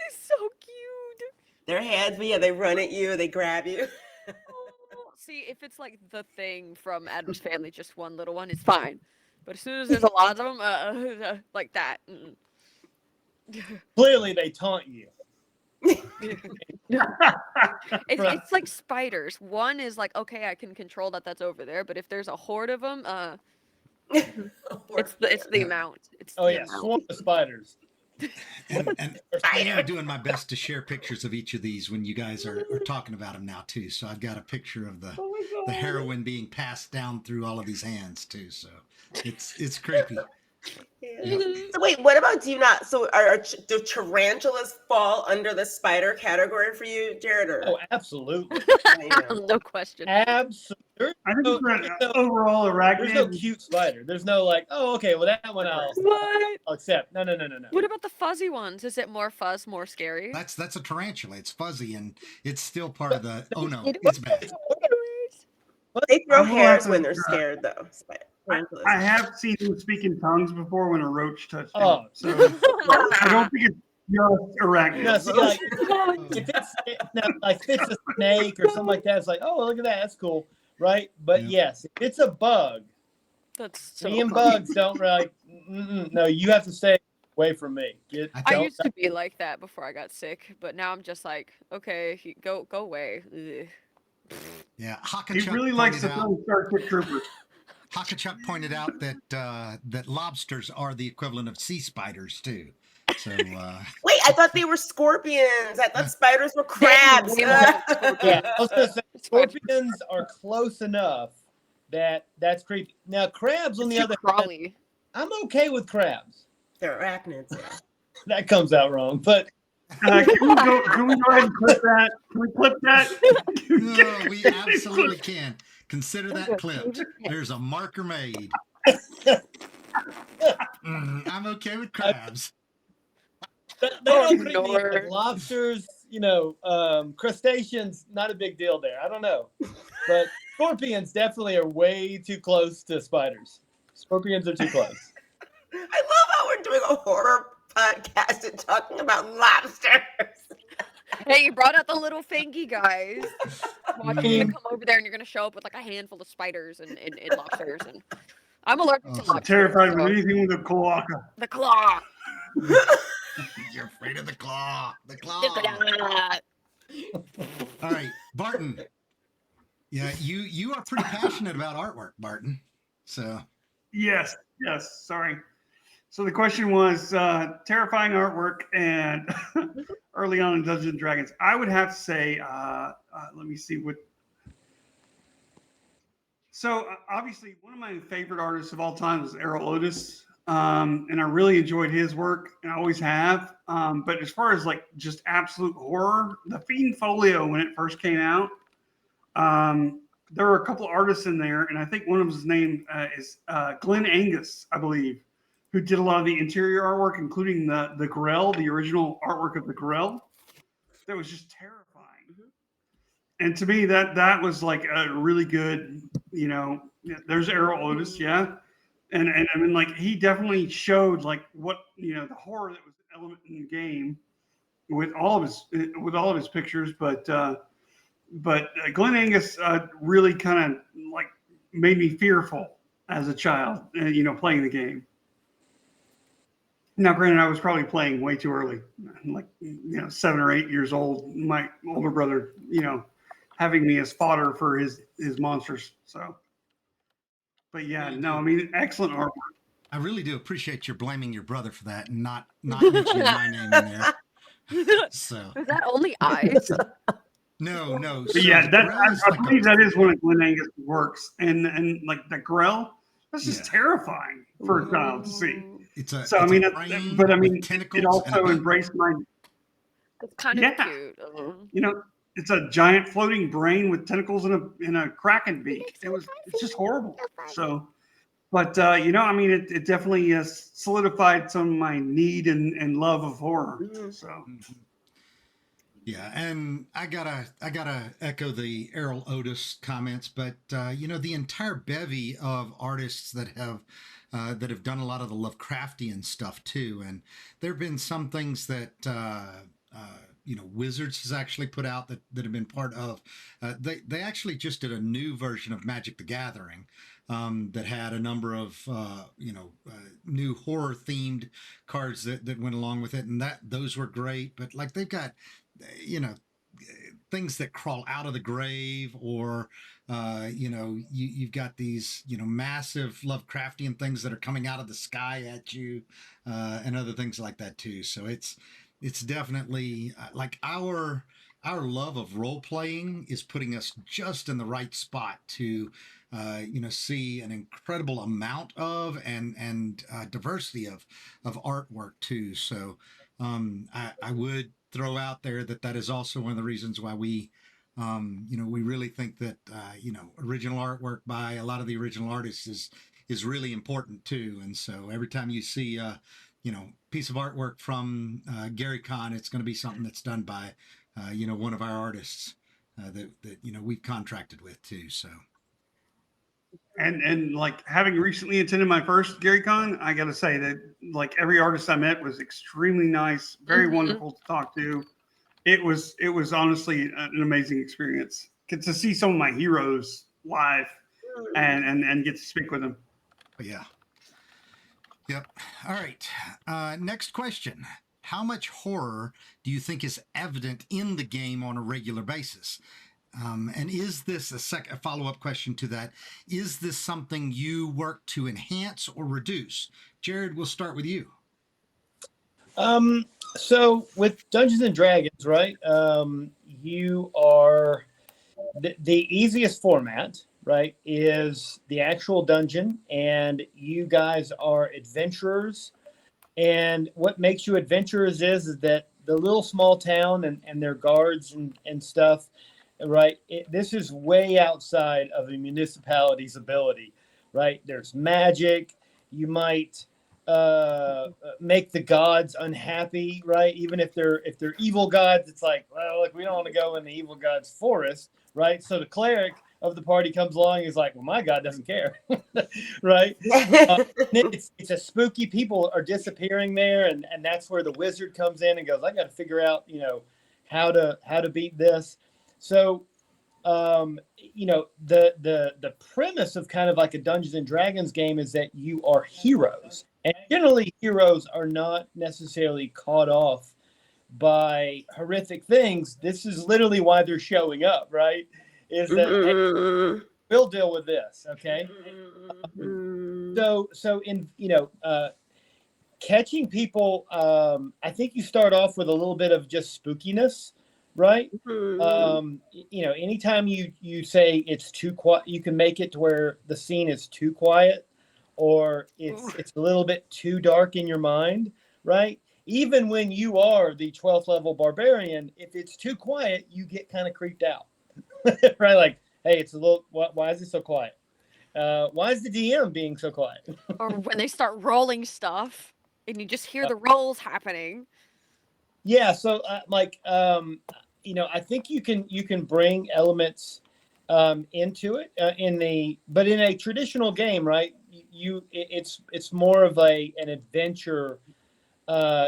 C: so cute.
B: Their hands, but yeah, they run at you, they grab you.
C: Oh, see, if it's like the thing from Adam's Family, just one little one, it's fine. But as soon as there's a lot of them, like that.
F: clearly they taunt you.
C: It's like spiders. One is like, okay, I can control that's over there, but if there's a horde of them, it's the amount. It's
F: Oh
C: the
F: yeah,
C: amount.
F: swarm of spiders.
E: And I'm doing my best to share pictures of each of these when you guys are talking about them now too. So I've got a picture of the heroin being passed down through all of these hands too. So it's creepy.
B: Yeah. So wait, what about do you not? So do tarantulas fall under the spider category for you, Jared? Or
F: Oh, absolutely,
C: No question.
F: absolutely.
D: I think it's
F: There's
D: an
F: no-
D: overall
F: There's no
D: arachnid.
F: cute spider. There's no like, oh, okay, well that one
C: What?
F: I'll accept. No.
C: What about the fuzzy ones? Is it more fuzz, more scary?
E: That's a tarantula. It's fuzzy and it's still part of the. Oh no,
C: It
E: it's bad.
B: they throw
D: I will
B: hairs
D: have to-
B: when they're scared, though. Tarantulas.
D: I have seen them speak in tongues before when a roach touched them.
F: Oh.
D: So I don't think it's just arachnid.
F: No, see, like, if it's a snake or something like that, it's like, oh, look at that, that's cool, right? But
E: Yeah.
F: yes, if it's a bug,
C: That's so
F: me and
C: funny.
F: bugs don't like. No, you have to stay away from me.
C: I
F: Don't-
C: used to be like that before I got sick, but now I'm just like, okay, go away. Ugh.
E: Yeah,
D: He
E: Hakachuk
D: really likes to
E: pointed out.
D: throw Starship Troopers.
E: Hakachuk pointed out that that lobsters are the equivalent of sea spiders too. So
B: Wait, I thought they were scorpions. I thought spiders were crabs.
C: way more than scorpions.
F: Yeah, I was gonna say
C: It's fine.
F: scorpions are close enough that that's creepy. Now crabs, on
C: It's
F: the
C: too
F: other hand,
C: crawly.
F: I'm okay with crabs.
B: They're arachnids. Yeah.
F: That comes out wrong, but
D: Can we go ahead and clip that? Can we clip that?
E: no, we absolutely can. Consider that clipped. There's a marker made. I'm okay with crabs.
F: they don't creep me out.
C: Lord.
F: Like lobsters, crustaceans, not a big deal there. I don't know, but scorpions definitely are way too close to spiders. Scorpions are too close.
B: I love how we're doing a horror podcast and talking about lobsters.
C: Hey, you brought out the little fingy guys. Watch, you're
F: Mm.
C: gonna come over there and you're gonna show up with like a handful of spiders and lobsters. And I'm allergic to
E: Awesome.
C: lobsters.
D: Terrified of
C: so-
D: anything with a cloaca.
C: The claw.
E: You're afraid of the claw. The claw.
C: The claw.
E: All right, Barton. Yeah, you are pretty passionate about artwork, Barton. So
D: Yes. Sorry. So the question was terrifying artwork and early on in Dungeons and Dragons. I would have to say, let me see what. So obviously, one of my favorite artists of all time was Errol Otis, and I really enjoyed his work, and I always have. But as far as like just absolute horror, the Fiend Folio when it first came out, there were a couple artists in there, and I think one of his name is Glenn Angus, I believe, who did a lot of the interior artwork, including the Grell, the original artwork of the Grell. That was just terrifying. And to me, that was like a really good, there's Errol Otis, yeah. And I mean, like, he definitely showed like what, the horror that was an element in the game with all of his pictures. But but Glen Angus really kind of like made me fearful as a child, playing the game. Now, granted, I was probably playing way too early, like 7 or 8 years old. My older brother, having me as fodder for his monsters. So, but yeah, no, I mean, excellent artwork.
E: I really do appreciate your blaming your brother for that and not mentioning my name in there. So
C: Is that only eyes?
E: no.
D: But
E: So
D: yeah,
E: the Grell is
D: I
E: like
D: believe that is one of Glen Angus' works, and like the Grell, that's just
E: Yeah.
D: terrifying for a child to see.
E: it's a
D: So
E: it's
D: I mean,
E: a brain
D: but I
E: with
D: mean,
E: tentacles
D: it
E: and a
D: also
E: button.
D: embraced my,
C: It's kind of
D: Yeah.
C: cute.
D: it's a giant floating brain with tentacles and a kraken beak. It's just horrible. So, but I mean, it definitely solidified some of my need and love of horror. So.
E: Mhm. Yeah, and I gotta echo the Errol Otis comments, but the entire bevy of artists that have done a lot of the Lovecraftian stuff too, and there have been some things that Wizards has actually put out that have been part of. They actually just did a new version of Magic the Gathering that had a number of new horror themed cards that went along with it, and those were great. But like they've got things that crawl out of the grave, or you've got these massive Lovecraftian things that are coming out of the sky at you, and other things like that too. So it's definitely like our love of role playing is putting us just in the right spot to see an incredible amount of and diversity of artwork too. So I would throw out there that is also one of the reasons why we we really think that original artwork by a lot of the original artists is really important too. And so every time you see piece of artwork from Gary Con, it's going to be something that's done by one of our artists that we've contracted with too. So.
D: And like having recently attended my first Gary Con, I got to say that like every artist I met was extremely nice, very wonderful to talk to. It was honestly an amazing experience. Get to see some of my heroes live and get to speak with them.
E: Yeah. Yep. All right. Next question. How much horror do you think is evident in the game on a regular basis? And is this a follow-up question to that? Is this something you work to enhance or reduce? Jared, we'll start with you.
F: So with Dungeons and Dragons, right? You are the easiest format, right? Is the actual dungeon, and you guys are adventurers. And what makes you adventurers is that the little small town and their guards and stuff, right? This is way outside of a municipality's ability, right? There's magic. You might make the gods unhappy, right? Even if they're evil gods, it's like, well, look, we don't want to go in the evil god's forest, right? So the cleric of the party comes along and is like, well, my god doesn't care, right? It's a spooky, people are disappearing there, and that's where the wizard comes in and goes, I got to figure out how to beat this. So the premise of kind of like a Dungeons and Dragons game is that you are heroes, and generally heroes are not necessarily caught off by horrific things. This is literally why they're showing up, right? Is that hey, we'll deal with this, okay? So in catching people, I think you start off with a little bit of just spookiness, right? Anytime you say it's too quiet, you can make it to where the scene is too quiet, or it's a little bit too dark in your mind, right? Even when you are the 12th level barbarian, if it's too quiet, you get kind of creeped out, right? Like, hey, it's a little. Why is it so quiet? Why is the DM being so quiet?
C: Or when they start rolling stuff and you just hear the rolls happening.
F: Yeah. So I think you can bring elements into it but in a traditional game, right? It's more of an adventure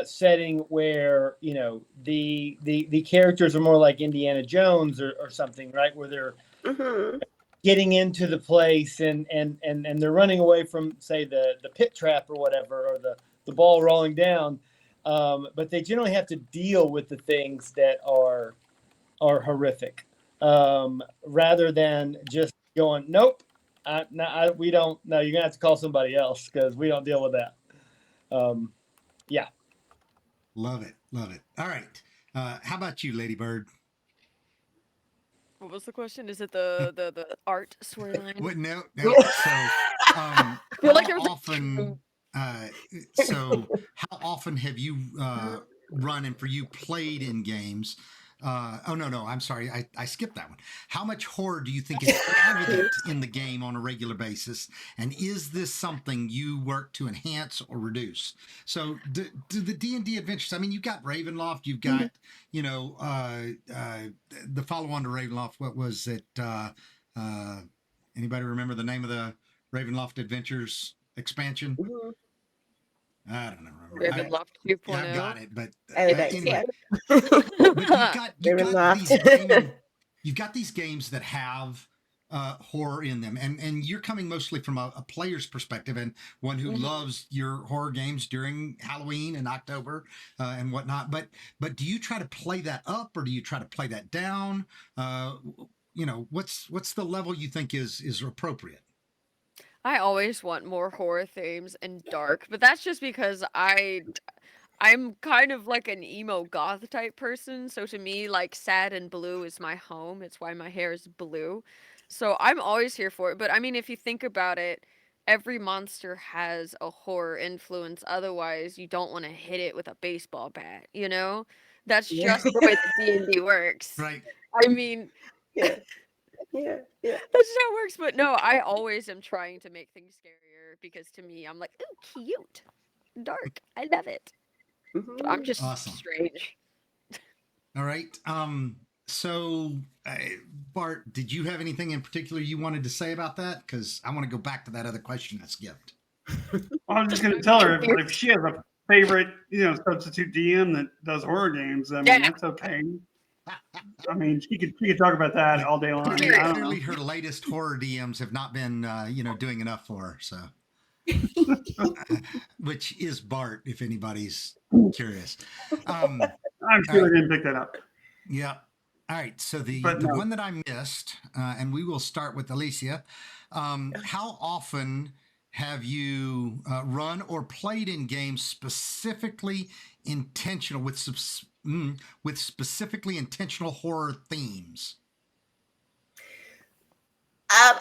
F: setting where the characters are more like Indiana Jones or something, right? Where they're
B: Mhm.
F: getting into the place and they're running away from, say, the pit trap or whatever, or the ball rolling down. But they generally have to deal with the things that are horrific, rather than just going, nope, we don't. No, you're gonna have to call somebody else because we don't deal with that. Yeah.
E: Love it. Love it. All right. How about you, Lady Bird?
C: What was the question? Is it the art storyline?
E: What? No, no. So,
C: I feel like
E: how
C: there was
E: often? So, how often have you run and for you played in games? Oh no, I'm sorry, I skipped that one. How much horror do you think is evident in the game on a regular basis, and is this something you work to enhance or reduce? So, do the D&D adventures? I mean, you've got Ravenloft, you've got the follow-on to Ravenloft. What was it? Anybody remember the name of the Ravenloft Adventures expansion?
B: Mhm.
E: I don't know.
C: Ravenloft 2.0.
E: I've got it, but
B: I bet,
E: anyway.
B: yeah.
E: But
B: Ravenloft.
E: you've got these games that have horror in them, and you're coming mostly from a player's perspective and one who loves your horror games during Halloween and October and whatnot. But do you try to play that up, or do you try to play that down? What's the level you think is appropriate?
C: I always want more horror themes and dark, but that's just because I'm kind of like an emo goth type person, so to me, like, sad and blue is my home. It's why my hair is blue. So I'm always here for it. But I mean, if you think about it, every monster has a horror influence. Otherwise, you don't want to hit it with a baseball bat, you know? That's
B: Yeah.
C: just the way that D&D works.
E: Right.
C: I mean,
B: Yeah. Yeah. Yeah.
C: that's just how it works. But no, I always am trying to make things scarier because to me, I'm like, ooh, cute, dark. I love it. I'm just
E: Awesome.
C: strange.
E: All right. So, Bart, did you have anything in particular you wanted to say about that? Because I want to go back to that other question I skipped.
D: I was just going to tell her if she has a favorite, substitute DM that does horror games. I mean, that's okay. I mean, she could talk about that all day long.
E: Clearly, her latest horror DMs have not been, doing enough for her. So, which is Bart, if anybody's curious.
D: I'm sure I didn't pick that up.
E: Yeah. All right. So the
D: no.
E: one that I missed, and we will start with Alicia. How often have you run or played in games specifically intentional with specifically intentional horror themes?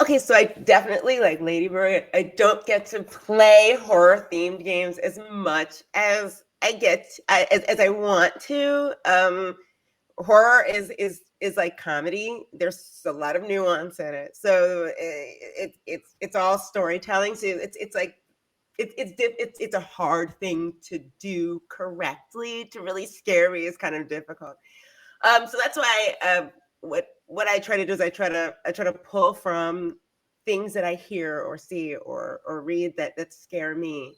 B: Okay, so I definitely, like Lady Bird, I don't get to play horror themed games as much as as I want to. Horror is like comedy. There's a lot of nuance in it, so it's all storytelling. So it's a hard thing to do correctly. To really scare me is kind of difficult. So that's why what I try to do is I try to pull from things that I hear or see or read that scare me.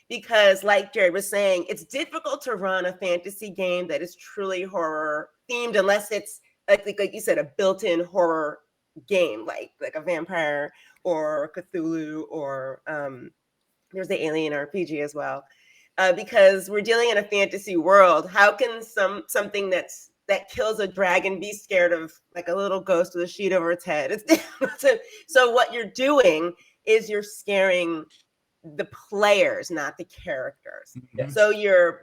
B: Because like Jared was saying, it's difficult to run a fantasy game that is truly horror themed unless it's like you said, a built-in horror game, like a vampire or Cthulhu, or there's the Alien RPG as well. Because we're dealing in a fantasy world. How can something that kills a dragon be scared of like a little ghost with a sheet over its head? So what you're doing is you're scaring the players, not the characters.
E: Mm-hmm.
B: So you're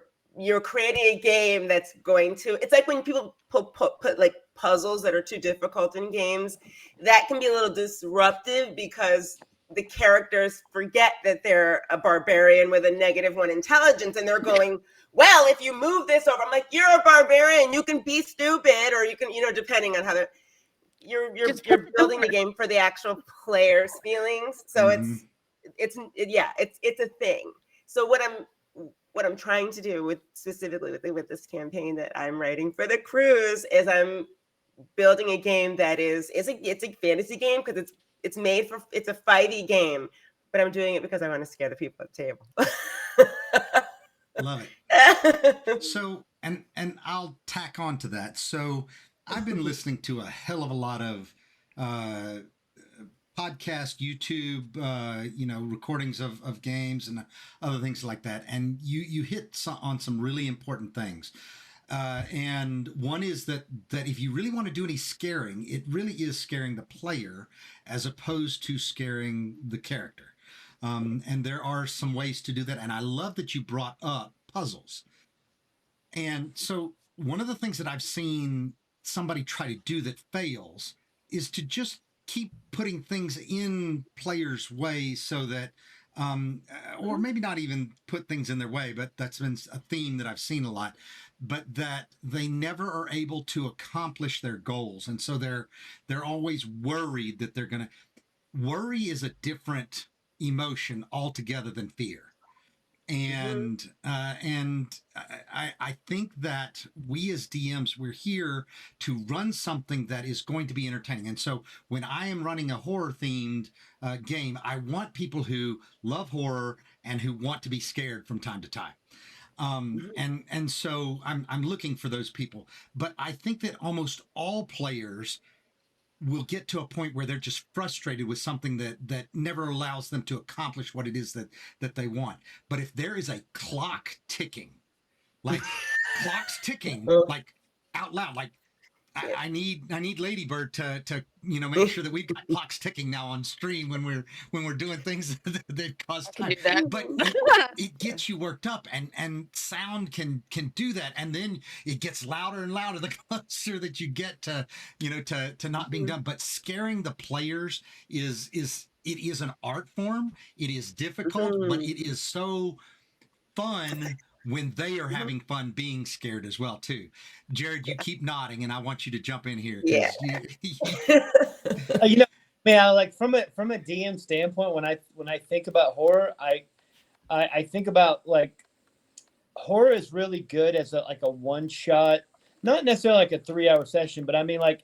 B: creating a game that's going to, it's like when people put like puzzles that are too difficult in games, that can be a little disruptive because the characters forget that they're a barbarian with a -1 intelligence, and they're going, well, if you move this over, I'm like, you're a barbarian, you can be stupid, or you can, depending on how you're building the game for the actual players' feelings. So it's a thing. So what I'm trying to do specifically with this campaign that I'm writing for the cruise is I'm building a game that it's a fantasy game because it's a 5e game, but I'm doing it because I want to scare the people at the table.
E: Love it. So, and I'll tack on to that. So, I've been listening to a hell of a lot of uh, podcast, YouTube, recordings of games and other things like that. And you hit on some really important things. And one is that if you really want to do any scaring, it really is scaring the player as opposed to scaring the character. And there are some ways to do that. And I love that you brought up puzzles. And so one of the things that I've seen somebody try to do that fails is to just keep putting things in players' way so that, or maybe not even put things in their way, but that's been a theme that I've seen a lot, but that they never are able to accomplish their goals. And so they're always worried that they're going to, worry is a different emotion altogether than fear. And I think that we as DMs, we're here to run something that is going to be entertaining. And so when I am running a horror themed game, I want people who love horror and who want to be scared from time to time. And so I'm looking for those people. But I think that almost all players will get to a point where they're just frustrated with something that never allows them to accomplish what it is that they want. But if there is a clock ticking, like clocks ticking, like out loud, like I need Ladybird to make sure that we've got clocks ticking now on stream when we're doing things that cause time. But it gets you worked up, and sound can do that, and then it gets louder and louder the closer that you get to not being done. But scaring the players is an art form. It is difficult, but it is so fun when they are having fun being scared as well too. Jared, you keep nodding, and I want you to jump in here.
B: Yeah.
F: Man, like from a DM standpoint, when I think about horror, I think about like horror is really good as a one shot, not necessarily like a 3-hour session, but I mean like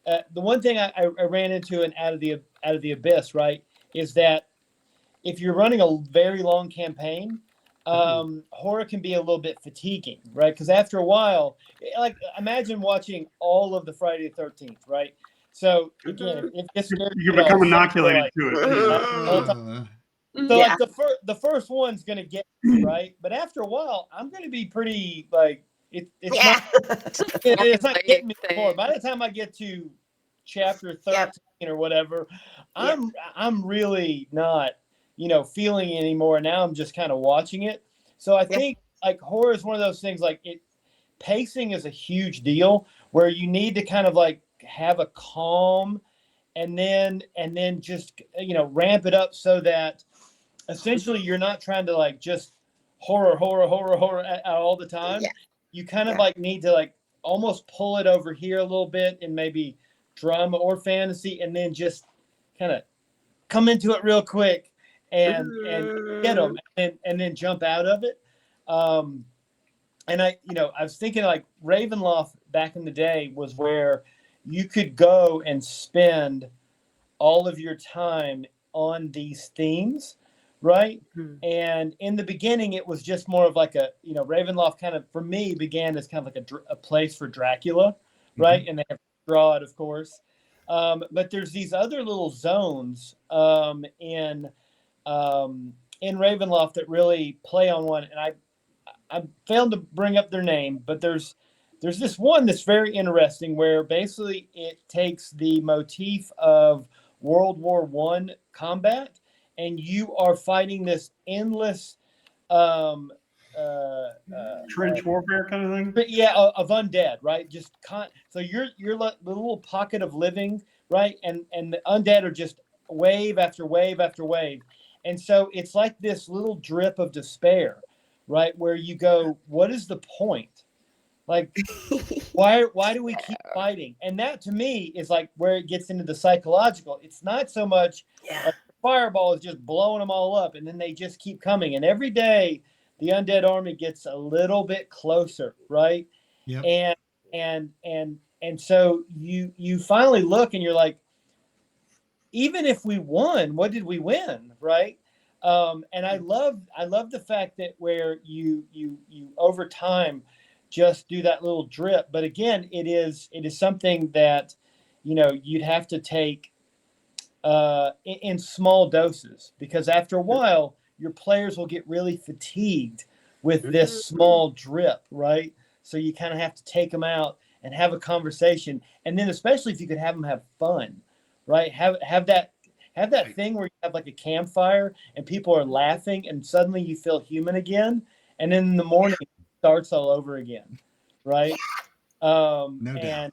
F: the one thing I ran into in Out of the Abyss, right, is that if you're running a very long campaign, horror can be a little bit fatiguing, right? Because after a while, like imagine watching all of the Friday the 13th, right? So again,
D: you become inoculated to it.
F: So like the first one's gonna get me, right, but after a while, I'm gonna be pretty like it's not getting me anymore. By the time I get to chapter 13 or whatever, I'm really not feeling it anymore. Now I'm just kind of watching it. So I think like horror is one of those things, like pacing is a huge deal where you need to kind of like have a calm and then just ramp it up so that essentially you're not trying to like just horror all the time. You kind of like need to like almost pull it over here a little bit in maybe drama or fantasy, and then just kind of come into it real quick and get them and then jump out of it. And I was thinking like Ravenloft back in the day was where you could go and spend all of your time on these themes, right? And in the beginning, it was just more of like a, Ravenloft kind of, for me, began as kind of like a place for Dracula, right? And they have Strahd, of course. But there's these other little zones in Ravenloft that really play on one, and I failed to bring up their name, but there's this one that's very interesting where basically it takes the motif of World War I combat, and you are fighting this endless
D: trench warfare kind of thing.
F: Yeah, of undead, right? So you're the little pocket of living, right? And the undead are just wave after wave after wave. And so it's like this little drip of despair, right? Where you go, what is the point? Like, why do we keep fighting? And that to me is like where it gets into the psychological. It's not so much like the fireball is just blowing them all up, and then they just keep coming. And every day the undead army gets a little bit closer, right? Yep. And so you finally look and you're like, even if we won, what did we win, right? And I love the fact that where you over time just do that little drip. But again, it is something that you'd have to take in small doses, because after a while your players will get really fatigued with this small drip, right? So you kind of have to take them out and have a conversation, and then especially if you could have them have fun, right? Have that
E: Right.
F: thing where you have like a campfire and people are laughing and suddenly you feel human again, and then in the morning it starts all over again, right?
E: No doubt.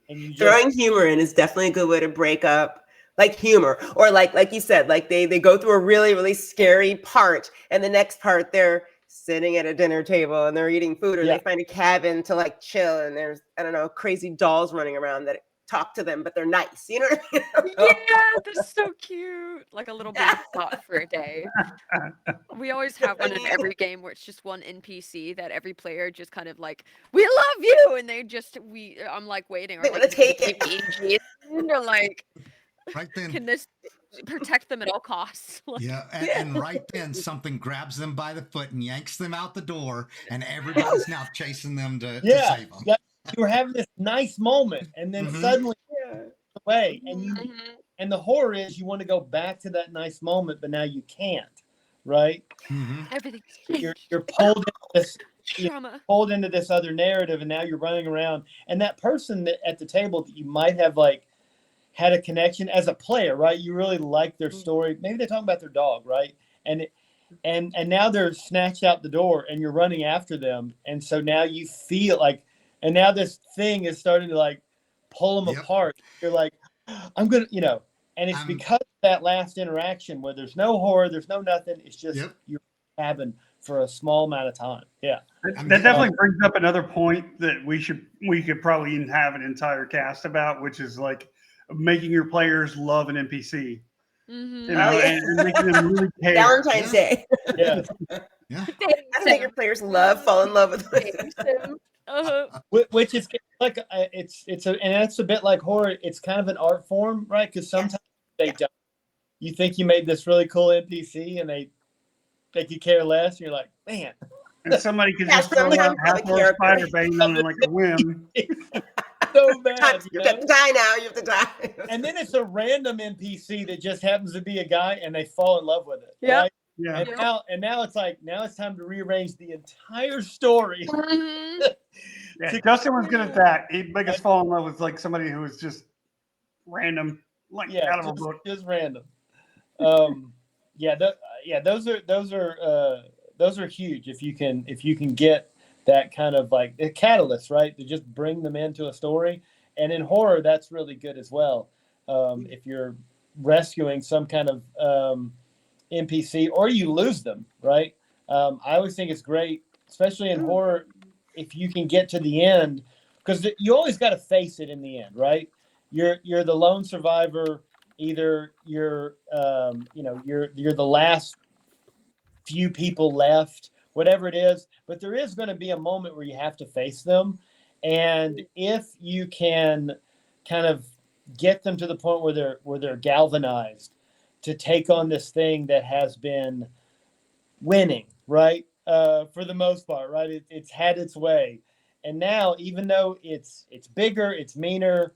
F: And you just
B: Throwing humor in is definitely a good way to break up like humor, or like you said, like they go through a really, really scary part, and the next part they're sitting at a dinner table and they're eating food, or
F: Yeah.
B: they find a cabin to like chill, and there's, I don't know, crazy dolls running around that talk to them, but they're nice. You know what I mean?
C: Yeah, that's so cute. Like a little baby thought for a day. We always have one in every game where it's just one NPC that every player just kind of like, we love you, and they just I'm like waiting.
B: They
C: Are
B: wanna
C: gonna
B: take
C: give
B: it.
C: me EG? Or like,
E: Right then.
C: can this protect them at all costs? Like,
E: Yeah, and right then something grabs them by the foot and yanks them out the door, and everybody's now chasing them to save them.
F: yeah, you were having this nice moment and then
E: Mhm.
F: suddenly
B: Yeah.
F: away,
C: mhm.
F: and the horror is you want to go back to that nice moment, but now you can't, right?
E: Mhm.
C: Everything's
F: You're
C: changed.
F: pulled into this
C: Trauma.
F: other narrative, and now you're running around, and that person that at the table that you might have like had a connection as a player, right? You really like their story. Maybe they're talking about their dog, right? And now they're snatched out the door, and you're running after them, and so now you feel like, and now this thing is starting to like pull them
E: Yep.
F: apart. You're like, I'm gonna, and it's
E: I'm-
F: because of that last interaction where there's no horror, there's no nothing. It's just
E: Yep.
F: you're cabin for a small amount of time. Yeah.
E: I'm
D: That
E: getting-
D: definitely brings up another point that we could probably even have an entire cast about, which is like making your players love an NPC,
C: Mm-hmm.
D: you know,
B: Oh, yeah.
D: and making them really care.
B: Valentine's Day.
F: Yeah.
E: Yeah.
B: I think your players fall in love with it.
F: Which is like and that's a bit like horror. It's kind of an art form, right? Because sometimes they don't. You think you made this really cool NPC, and they could care less. And you're like, man,
D: And somebody could
B: Yeah,
D: just throw
B: sometimes
D: out
B: I'm a
D: half or
B: character.
D: spider bait on like a whim.
F: so bad.
B: You have to die now. You have to die.
F: And then it's a random NPC that just happens to be a guy, and they fall in love with it.
C: Yep.
F: Right?
D: Yeah.
F: And now it's like it's time to rearrange the entire story.
C: Mhm.
D: Yeah, Justin was good at that. He'd make us fall in love with like somebody who was just random, like
F: Yeah,
D: out of a book.
F: just random. Those are huge if you can get that kind of like a catalyst, right, to just bring them into a story. And in horror, that's really good as well. If you're rescuing some kind of NPC or you lose them, right? I always think it's great, especially in horror, if you can get to the end, because you always got to face it in the end, right? You're the lone survivor. Either you're the last few people left, whatever it is, but there is going to be a moment where you have to face them. And if you can kind of get them to the point where they're galvanized to take on this thing that has been winning, right? For the most part, right? It's had its way. And now, even though it's bigger, it's meaner,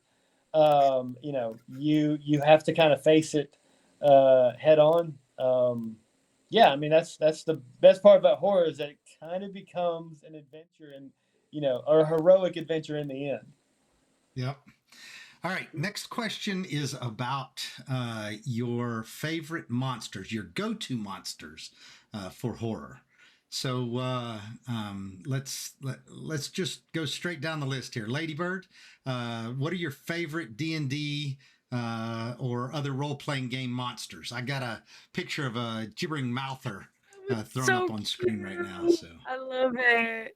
F: you have to kind of face it head on. I mean, that's the best part about horror, is that it kind of becomes an adventure, and or a heroic adventure in the end.
E: Yep. All right. Next question is about your favorite monsters, your go-to monsters for horror. So let's just go straight down the list here. Ladybird, what are your favorite D&D or other role-playing game monsters? I got a picture of a gibbering mouther thrown
C: So
E: up on screen right now.
C: cute.
E: So
C: I love it.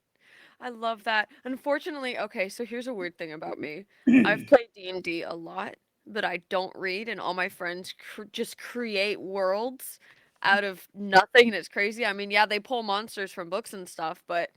C: I love that. Unfortunately, okay, so here's a weird thing about me. I've played D&D a lot, but I don't read, and all my friends just create worlds out of nothing, and it's crazy. I mean, yeah, they pull monsters from books and stuff, but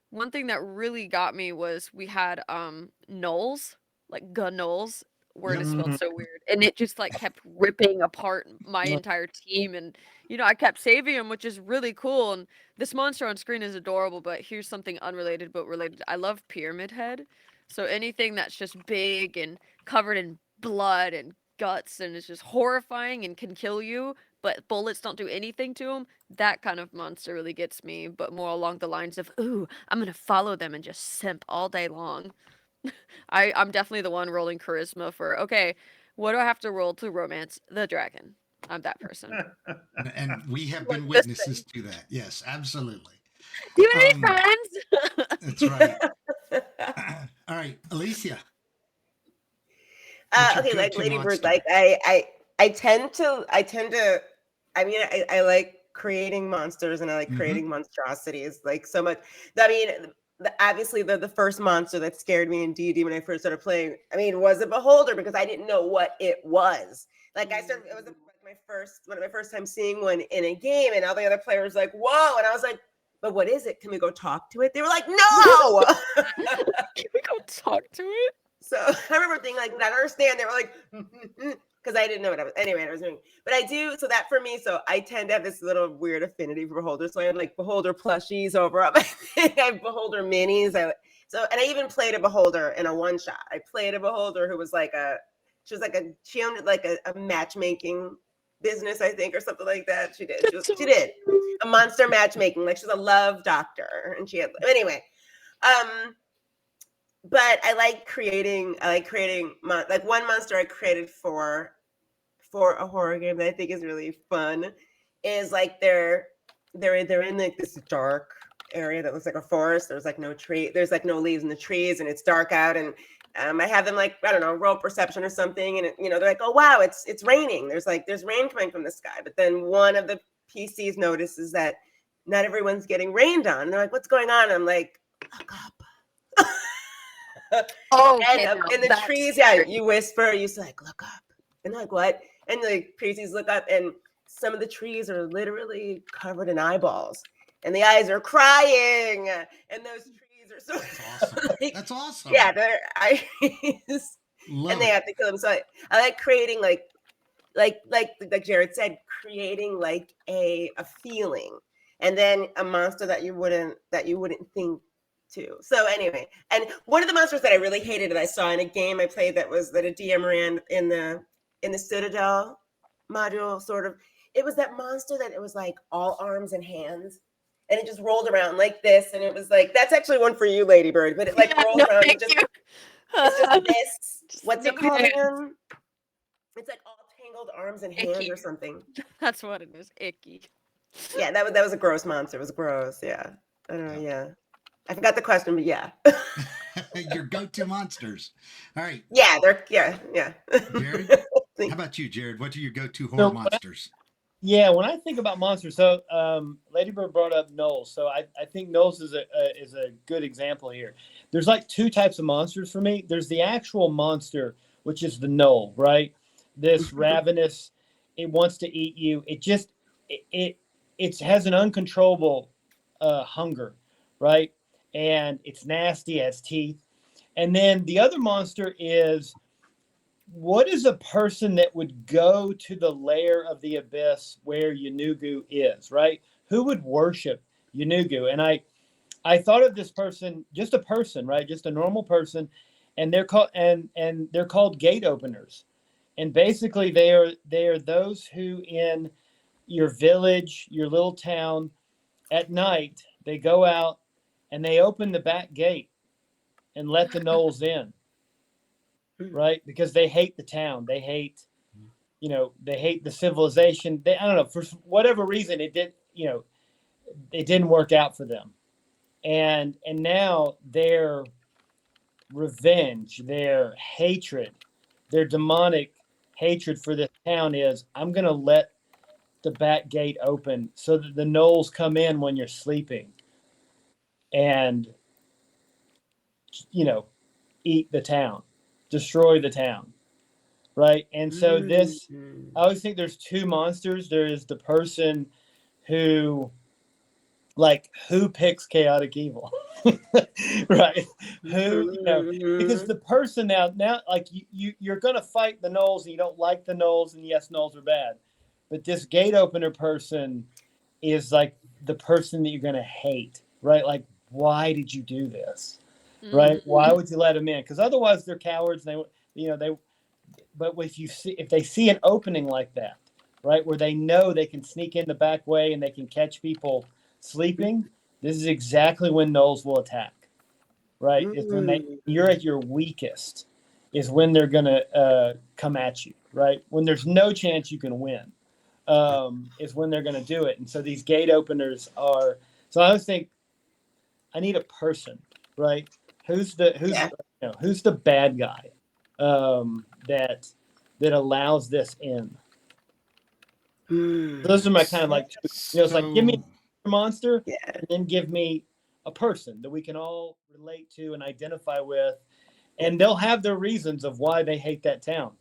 C: one thing that really got me was we had gnolls, like gnolls. word
E: Yep.
C: is spelled so weird, and it just like kept ripping apart my
F: Yeah.
C: entire team. And I kept saving him, which is really cool. And this monster on screen is adorable. But here's something unrelated but related. I love Pyramid Head. So anything that's just big and covered in blood and guts and is just horrifying and can kill you, but bullets don't do anything to him. That kind of monster really gets me, but more along the lines of, ooh, I'm gonna follow them and just simp all day long. I'm definitely the one rolling charisma for, okay, what do I have to roll to romance the dragon? I'm that person.
E: And we have
C: Like
E: been
C: this
E: witnesses to that. Yes, absolutely.
C: Do you have any
E: Um,
C: friends?
E: That's right. All right, Alicia. What's your
B: Okay, like
E: go-to
B: Lady Bird,
E: monster?
B: like I tend to I mean I like creating monsters and I like
E: Mhm.
B: creating monstrosities like so much. I mean obviously the first monster that scared me in D&D when I first started playing, I mean, was a beholder because I didn't know what it was. Like it was one of my first time seeing one in a game, and all the other players like, whoa, and I was like, but what is it? Can we go talk to it? They were like, no.
C: Can we go talk to it?
B: So I remember thinking like, I don't understand. They were like, because I didn't know what I was. Anyway, I was doing, but I do. So that for me, so I tend to have this little weird affinity for beholders. So I have like beholder plushies over up. I have beholder minis. And I even played a beholder in a one shot. I played a beholder who was like she owned like a matchmaking business, I think, or something like that. She did. She did a monster matchmaking. Like she's a love doctor, and she had anyway. But I like creating like one monster I created for a horror game that I think is really fun is like they're in like this dark area that looks like a forest. There's like no tree, there's like no leaves in the trees, and it's dark out, and I have them like, I don't know, roll perception or something, and they're like, oh wow, it's raining. There's rain coming from the sky, but then one of the PCs notices that not everyone's getting rained on. And they're like, what's going on? And I'm like, look up.
C: Oh,
B: And in the trees, you whisper, you say, like, look up. And they're like, what? And the crazies look up, and some of the trees are literally covered in eyeballs, and the eyes are crying, and those trees are so
E: That's awesome.
B: like,
E: That's awesome.
B: yeah, they're eyes,
E: Love
B: and they
E: it.
B: have to kill them. So I like creating like Jared said, creating like a feeling, and then a monster that you wouldn't think to. So anyway, and one of the monsters that I really hated that I saw in a game I played that a DM ran in the Citadel module, sort of. It was that monster that it was like all arms and hands, and it just rolled around like this, and it was like, that's actually one for you, Ladybird. But it like rolls around.
C: Thank
B: It's
C: you.
B: just this. What's it
C: no
B: called
C: hands.
B: again? It's like all tangled arms and hands
C: Icky.
B: or something.
C: That's what it is. Icky.
B: Yeah, that was a gross monster. It was gross. Yeah, I don't know. Yeah, I forgot the question, but yeah.
E: Your go-to monsters. All right,
B: Yeah, yeah.
E: Jared. How about you, Jared? What are your go-to horror monsters?
F: Yeah, when I think about monsters, so Ladybird brought up Knowles, so I think Knowles is a good example here. There's like two types of monsters for me. There's the actual monster, which is the Gnoll, right? This ravenous, it wants to eat you. It has an uncontrollable hunger, right? And it's nasty, it has teeth. And then the other monster is, what is a person that would go to the lair of the abyss where Yunugu is, right? Who would worship Yunugu? And I thought of this person, just a person, right? Just a normal person, and they're called and they're called gate openers. And basically they are those who in your village, your little town, at night, they go out and they open the back gate and let the Knowles in. Right, because they hate the town, they hate the civilization. I don't know, for whatever reason it didn't work out for them, and now their revenge, their hatred, their demonic hatred for this town is, I'm gonna let the back gate open so that the Knowles come in when you're sleeping and eat the town, destroy the town, right? And so I always think there's two monsters. There is the person who like who picks chaotic evil, right? Who, because the person now like you're gonna fight the gnolls and you don't like the gnolls, and yes, gnolls are bad, but this gate opener person is like the person that you're gonna hate, right? Like, why did you do this, right? Why would you let them in? Because otherwise they're cowards. And they but if they see an opening like that, right, where they know they can sneak in the back way and they can catch people sleeping, this is exactly when gnolls will attack, right? Is when you're at your weakest, is when they're gonna come at you, right? When there's no chance you can win, is when they're gonna do it. And so these gate openers are. So I always think I need a person, right? Who's the bad guy that allows this in? Those are my kind of like, it's like, give me a monster and then give me a person that we can all relate to and identify with, and they'll have their reasons of why they hate that town,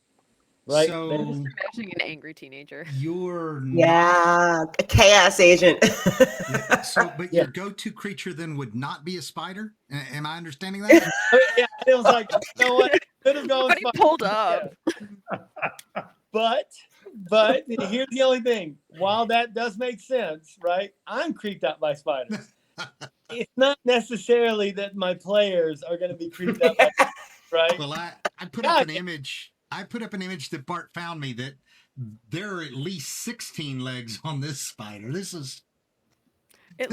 F: right?
E: So
C: Imagining an angry teenager.
E: you're
B: a chaos agent.
E: but your go-to creature then would not be a spider. Am I understanding that?
F: Yeah, it was like, you know what? Could have gone.
C: Everybody pulled up.
F: Yeah. But here's the only thing. While that does make sense, right? I'm creeped out by spiders. It's not necessarily that my players are going to be creeped out by spiders, right?
E: Well, I put up an image. I put up an image that Bart found me that there are at least 16 legs on this spider. This is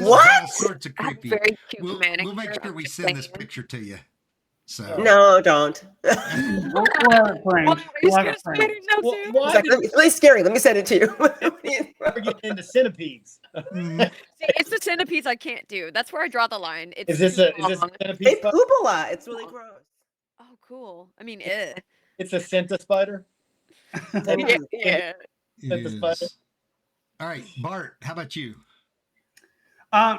E: all sorts of creepy.
C: Very cute
E: We'll make sure we send this picture to you. So
B: No, don't.
D: We'll have it framed. We'll have it framed.
F: Why
B: It's really scary. Let me send it to you.
F: are getting into centipedes?
C: See, it's the centipedes I can't do. That's where I draw the line. It's
F: Is this a
C: long.
F: centipede?
B: They
F: Spider?
B: poop a lot. It's really gross.
C: Oh, cool. I mean,
F: It's a centa spider.
C: yeah.
E: it
F: Centa spider.
E: is. All right, Bart, how about you?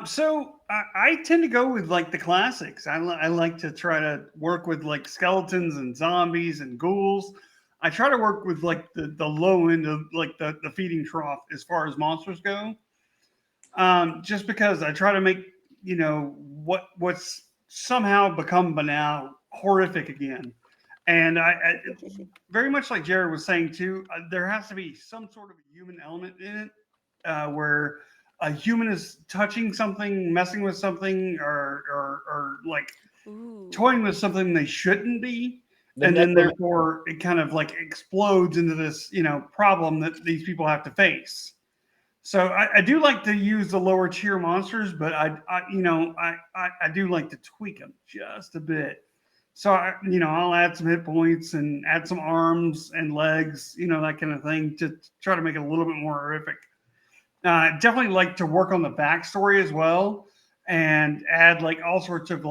D: So I tend to go with like the classics. I like to try to work with like skeletons and zombies and ghouls. I try to work with like the low end of like the feeding trough as far as monsters go. Just because I try to make, what's somehow become banal horrific again. And I very much like Jared was saying too, there has to be some sort of human element in it, where a human is touching something, messing with something, or like toying with something they shouldn't be. And then therefore it kind of like explodes into this, problem that these people have to face. So I do like to use the lower tier monsters, but I do like to tweak them just a bit. So I'll add some hit points and add some arms and legs, that kind of thing, to try to make it a little bit more horrific. Definitely like to work on the backstory as well, and add like all sorts of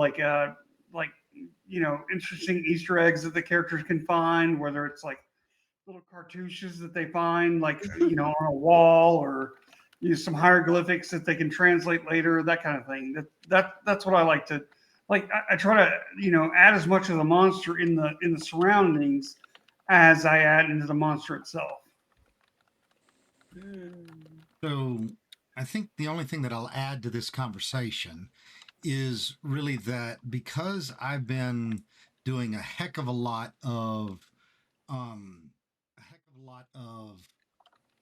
D: interesting Easter eggs that the characters can find, whether it's like little cartouches that they find like on a wall, or some hieroglyphics that they can translate later, that kind of thing. That's what I like to like. I try to add as much of the monster in the surroundings as I add into the monster itself.
E: So I think the only thing that I'll add to this conversation is really that because I've been doing a heck of a lot of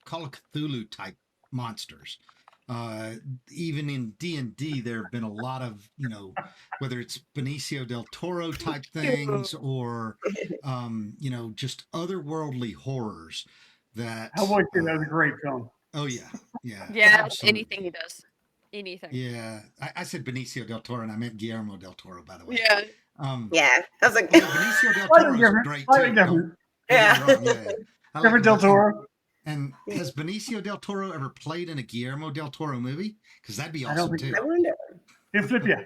E: Call of Cthulhu type monsters. Even in D&D, there have been a lot of, whether it's Benicio del Toro type things or, just otherworldly horrors that.
D: Hellboy 2, that was a great film.
E: Oh, yeah. Yeah.
C: Yeah,
E: absolutely.
C: anything he does. Anything.
E: Yeah. I said Benicio del Toro and I meant Guillermo del Toro, by the way.
C: Yeah.
B: Yeah. I was like,
E: Benicio del Toro is great too.
D: Different.
B: Yeah.
E: I like
D: Different Del Toro.
E: And has Benicio del Toro ever played in a Guillermo del Toro movie? Because that'd be
D: I don't
E: awesome
D: think
E: too.
B: I wonder.
D: He'll flip you.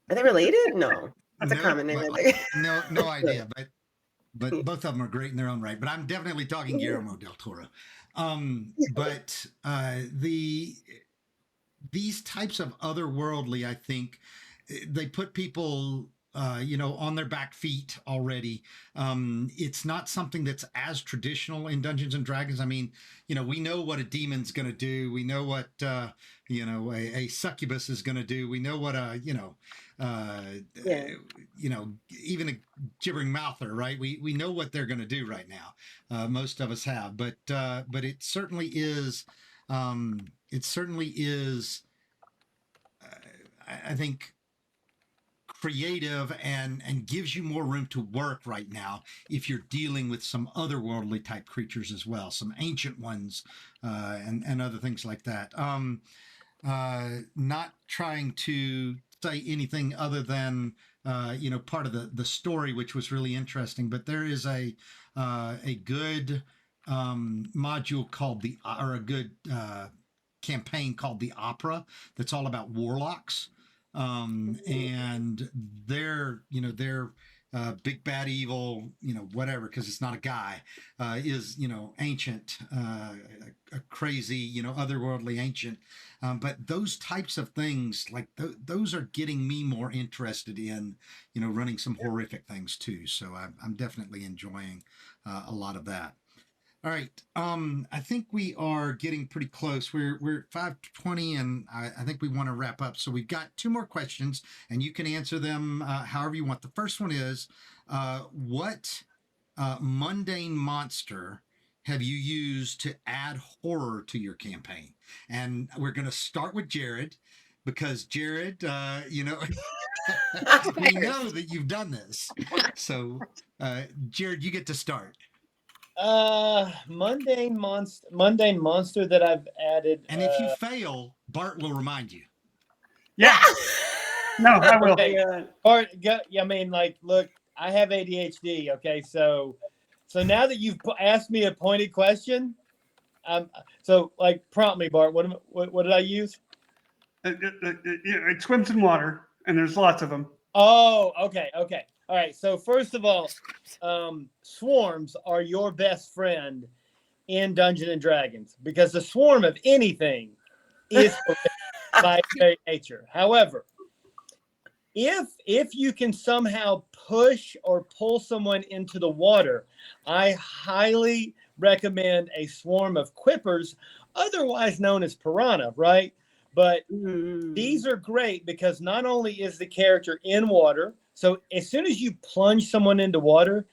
B: Are they related? No. That's a common name.
E: well,
B: I think.
E: no idea, but both of them are great in their own right. But I'm definitely talking Guillermo del Toro. But these types of otherworldly, I think, they put people on their back feet already. It's not something that's as traditional in Dungeons and Dragons. I mean, we know what a demon's going to do. We know what, a succubus is going to do. We know what
B: Yeah.
E: even a gibbering mouther, right? We know what they're going to do right now. Most of us have, but it certainly is, I think, creative and gives you more room to work right now if you're dealing with some otherworldly type creatures as well, some ancient ones, and other things like that. Not trying to say anything other than part of the story, which was really interesting, but there is a good module called a good campaign called the Opera that's all about warlocks, and they're big bad evil, whatever, because it's not a guy, is ancient, a crazy, otherworldly ancient, but those types of things, like those are getting me more interested in running some horrific things too. So I'm definitely enjoying a lot of that. All right. I think we are getting pretty close. We're at 5:20, and I think we want to wrap up. So we've got two more questions, and you can answer them however you want. The first one is, what mundane monster have you used to add horror to your campaign? And we're going to start with Jared, because Jared, we know that you've done this. So, Jared, you get to start.
F: Mundane monster that I've added.
E: And if you fail, Bart will remind you.
D: Yeah. No, I will.
F: Okay. Bart, I mean, like, look, I have ADHD. Okay, so now that you've asked me a pointed question, so like, prompt me, Bart. What did I use?
D: It swims in water, and there's lots of them.
F: Oh, okay. All right. So first of all, swarms are your best friend in Dungeons and Dragons, because the swarm of anything is by very nature. However, if you can somehow push or pull someone into the water, I highly recommend a swarm of quippers, otherwise known as piranha, right? But these are great because not only is the character in water, so as soon as you plunge someone into water,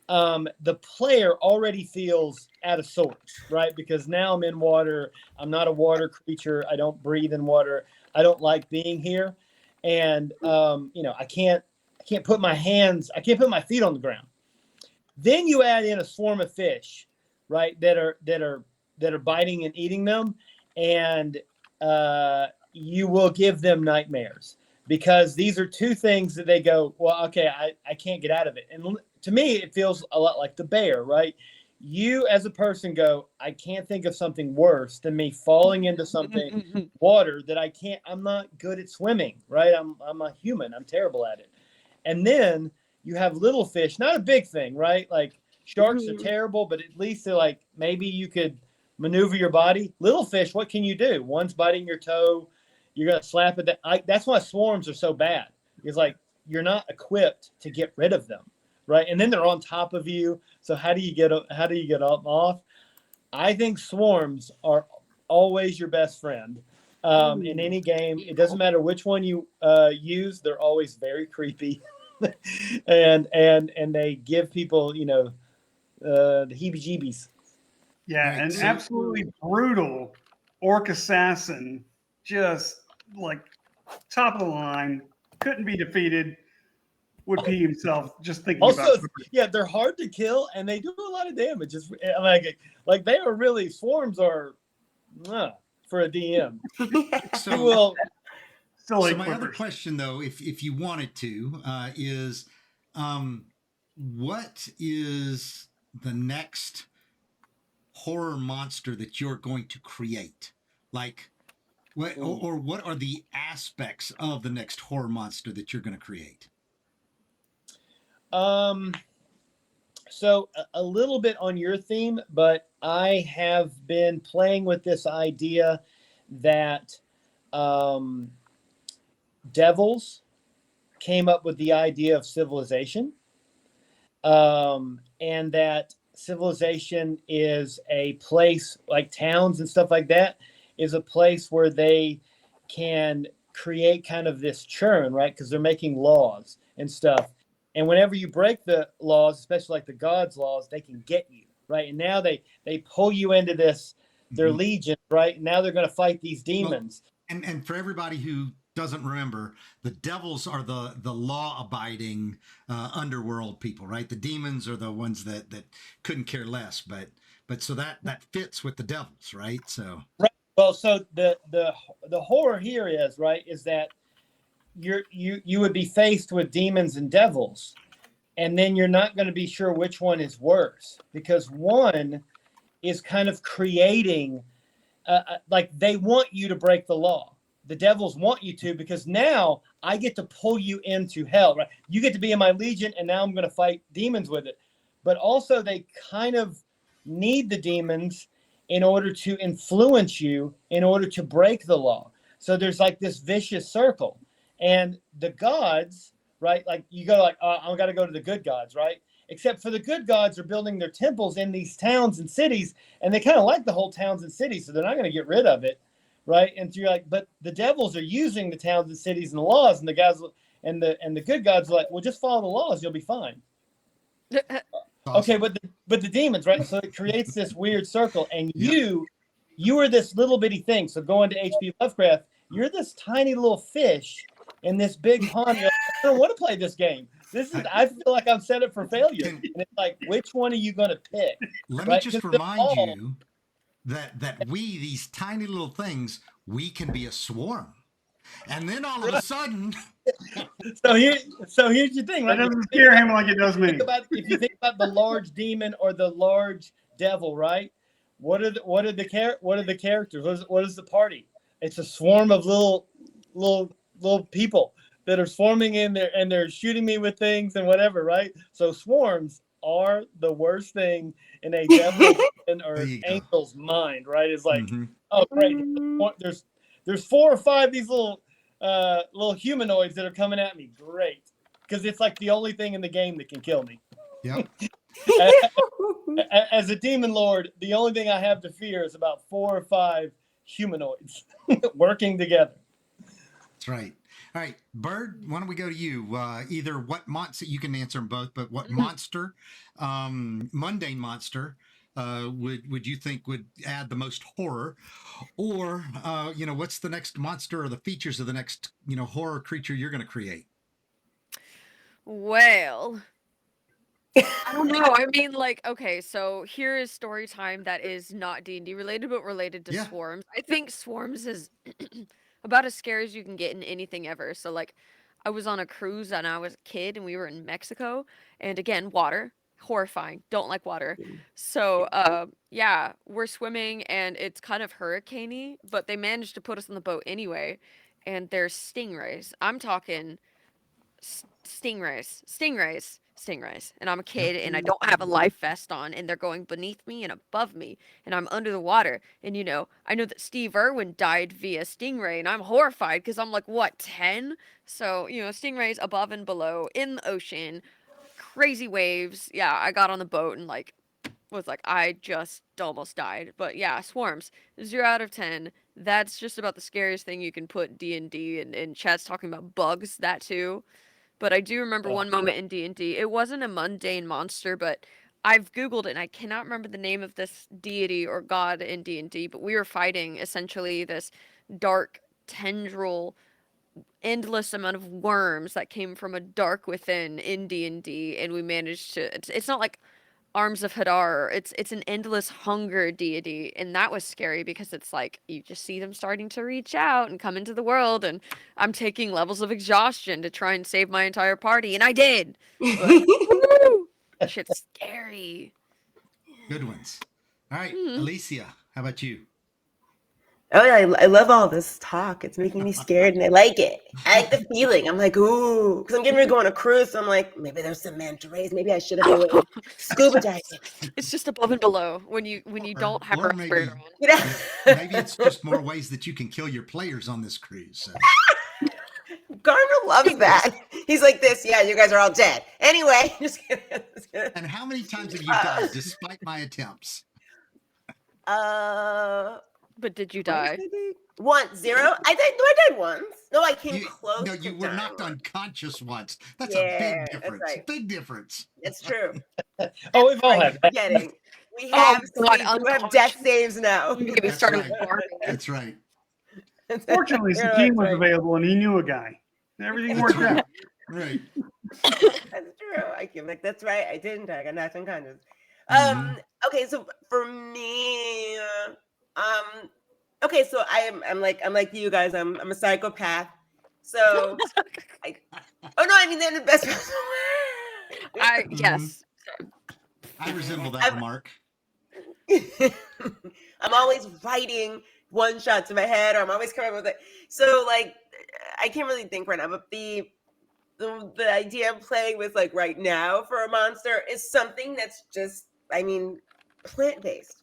F: the player already feels out of sorts, right? Because now I'm in water. I'm not a water creature. I don't breathe in water. I don't like being here. And, I can't put my feet on the ground. Then you add in a swarm of fish, right? That are biting and eating them. And, you will give them nightmares, because these are two things that they go, well, okay, I can't get out of it. And to me, it feels a lot like the bear, right? You as a person go, I can't think of something worse than me falling into something water that I'm not good at swimming, right? I'm a human. I'm terrible at it. And then you have little fish, not a big thing, right? Like sharks are terrible, but at least they're like, maybe you could maneuver your body. Little fish, what can you do? One's biting your toe. You're going to slap it. That's why swarms are so bad. It's like you're not equipped to get rid of them, right? And then they're on top of you. So how do you get up off? I think swarms are always your best friend in any game. It doesn't matter which one you use. They're always very creepy, and they give people the heebie-jeebies.
D: Yeah,
E: Right,
D: an
E: so-
D: absolutely brutal orc assassin, just like top of the line, couldn't be defeated. Would pee himself just thinking
F: Also,
D: about it.
F: yeah, they're hard to kill and they do a lot of damage. It's like they are really, swarms are for a DM.
E: So,
F: Well,
D: Still
E: so
D: like
E: my other
D: clippers.
E: question, though, if you wanted to, is what is the next horror monster that you're going to create? Like, what or what are the aspects of the next horror monster that you're going to create?
F: So a little bit on your theme, but I have been playing with this idea that devils came up with the idea of civilization, and that civilization is a place like towns and stuff like that is a place where they can create kind of this churn, right? Because they're making laws and stuff. And whenever you break the laws, especially like the gods' laws, they can get you, right? And now they pull you into this, their
E: Mhm.
F: legion, right? Now they're going to fight these demons.
E: And for everybody who doesn't remember, the devils are the law-abiding underworld people, right? The demons are the ones that couldn't care less, but so that fits with the devils, right? So
F: Well, so the horror here is, right, is that you would be faced with demons and devils, and then you're not going to be sure which one is worse, because one is kind of creating like they want you to break the law. The devils want you to, because now I get to pull you into hell, right? You get to be in my legion, and now I'm going to fight demons with it. But also they kind of need the demons in order to influence you, in order to break the law. So there's like this vicious circle. And the gods, right? Like you go like, I've got to go to the good gods, right? Except for the good gods are building their temples in these towns and cities, and they kind of like the whole towns and cities, so they're not going to get rid of it, right? And so you're like, but the devils are using the towns and cities and the laws, and the guys and the good gods are like, well, just follow the laws, you'll be fine. Okay, but the demons, right? So it creates this weird circle, and you are this little bitty thing. So going to H.P. Lovecraft, you're this tiny little fish in this big pond. You're like, I don't want to play this game. I feel like I'm set up for failure. And it's like, which one are you going to pick?
E: let
F: right?
E: me just
F: 'Cause they're
E: remind
F: all-
E: you that we, these tiny little things, we can be a swarm. And then all of a sudden,
F: So here's your thing,
D: That
F: right?
D: doesn't scare him like it does me.
F: If you think about the large demon or the large devil, right? What are the characters? What is the party? It's a swarm of little people that are swarming in there, and they're shooting me with things and whatever, right? So swarms are the worst thing in a devil or
E: There you go.
F: angel's mind, right? It's like,
E: Mhm.
F: oh great, there's 4 or 5 these little humanoids that are coming at me. Great, because it's like the only thing in the game that can kill me.
E: Yep.
F: As a demon lord, the only thing I have to fear is about 4 or 5 humanoids working together.
E: That's right. All right, Bird, why don't we go to you? Either what monster, you can answer them both, but what monster, mundane monster, would you think would add the most horror? Or, what's the next monster or the features of the next, horror creature you're going to create?
C: Well, I don't know. I mean, like, okay, so here is story time that is not D&D related, but related to
E: Yeah.
C: swarms. I think swarms is about as scary as you can get in anything ever. So, like, I was on a cruise and I was a kid, and we were in Mexico, and again, water, horrifying. Don't like water. So, yeah, we're swimming, and it's kind of hurricaney, but they managed to put us on the boat anyway, and there's stingrays. I'm talking stingrays, and I'm a kid, and I don't have a life vest on, and they're going beneath me and above me, and I'm under the water. And I know that Steve Irwin died via stingray, and I'm horrified because I'm like, what, 10? So stingrays above and below in the ocean, crazy waves. Yeah, I got on the boat and was like, I just almost died. But yeah, swarms, 0 out of 10. That's just about the scariest thing you can put D&D, and chat's talking about bugs, that too. But I do remember one moment in D&D. It wasn't a mundane monster, but I've Googled it, and I cannot remember the name of this deity or god in D&D, but we were fighting essentially this dark tendril, endless amount of worms that came from a dark within in D&D, and we managed to... It's not like Arms of Hadar. It's an endless hunger deity, and that was scary because it's like you just see them starting to reach out and come into the world, and I'm taking levels of exhaustion to try and save my entire party, and I did. But, woo, that shit's scary.
E: Good ones. All right,
C: Mhm.
E: Alicia, how about you?
B: Oh yeah, I love all this talk. It's making me scared, and I like it. I like the feeling. I'm like, ooh, because I'm getting ready to go on a cruise. So I'm like, maybe there's some manta rays. Maybe I should have been scuba diving.
C: It's just above and below when you don't have a
E: or maybe-
C: respirator on.
B: You know?
E: Maybe it's just more ways that you can kill your players on this cruise. So.
B: Garner loves that. He's like this. Yeah, you guys are all dead. Anyway, just kidding.
E: And how many times have you died despite my attempts?
C: But did you die?
B: Once, 0. I died once. No, I came close.
E: No,
B: to
E: you were
B: dying
E: knocked
B: once.
E: unconscious once. That's
B: Yeah,
E: a big
B: that's
E: difference.
B: right.
E: Big difference.
B: It's true.
F: Oh, we've all had that.
B: Getting. We
C: Oh,
B: have,
C: God,
B: we have death
C: unconscious.
B: saves now.
C: I'm gonna get me
E: That's
C: started
E: right.
C: with Barbie.
E: That's right.
D: Fortunately,
B: Yeah,
D: Sakine
B: that's
D: was
B: right.
D: available and he knew a guy. Everything
E: That's
D: worked
E: right.
D: out.
E: Right.
B: That's true. I can like that's right. I didn't. I got knocked unconscious.
E: Mhm.
B: Okay, so for me, okay, so I'm like you guys. I'm a psychopath. So oh no, I mean they're the best.
C: Yes.
E: I resemble that remark.
B: I'm always writing one shots in my head, or I'm always coming up with it. So like, I can't really think right now, but the idea of playing with like right now for a monster is something that's just, I mean, plant based.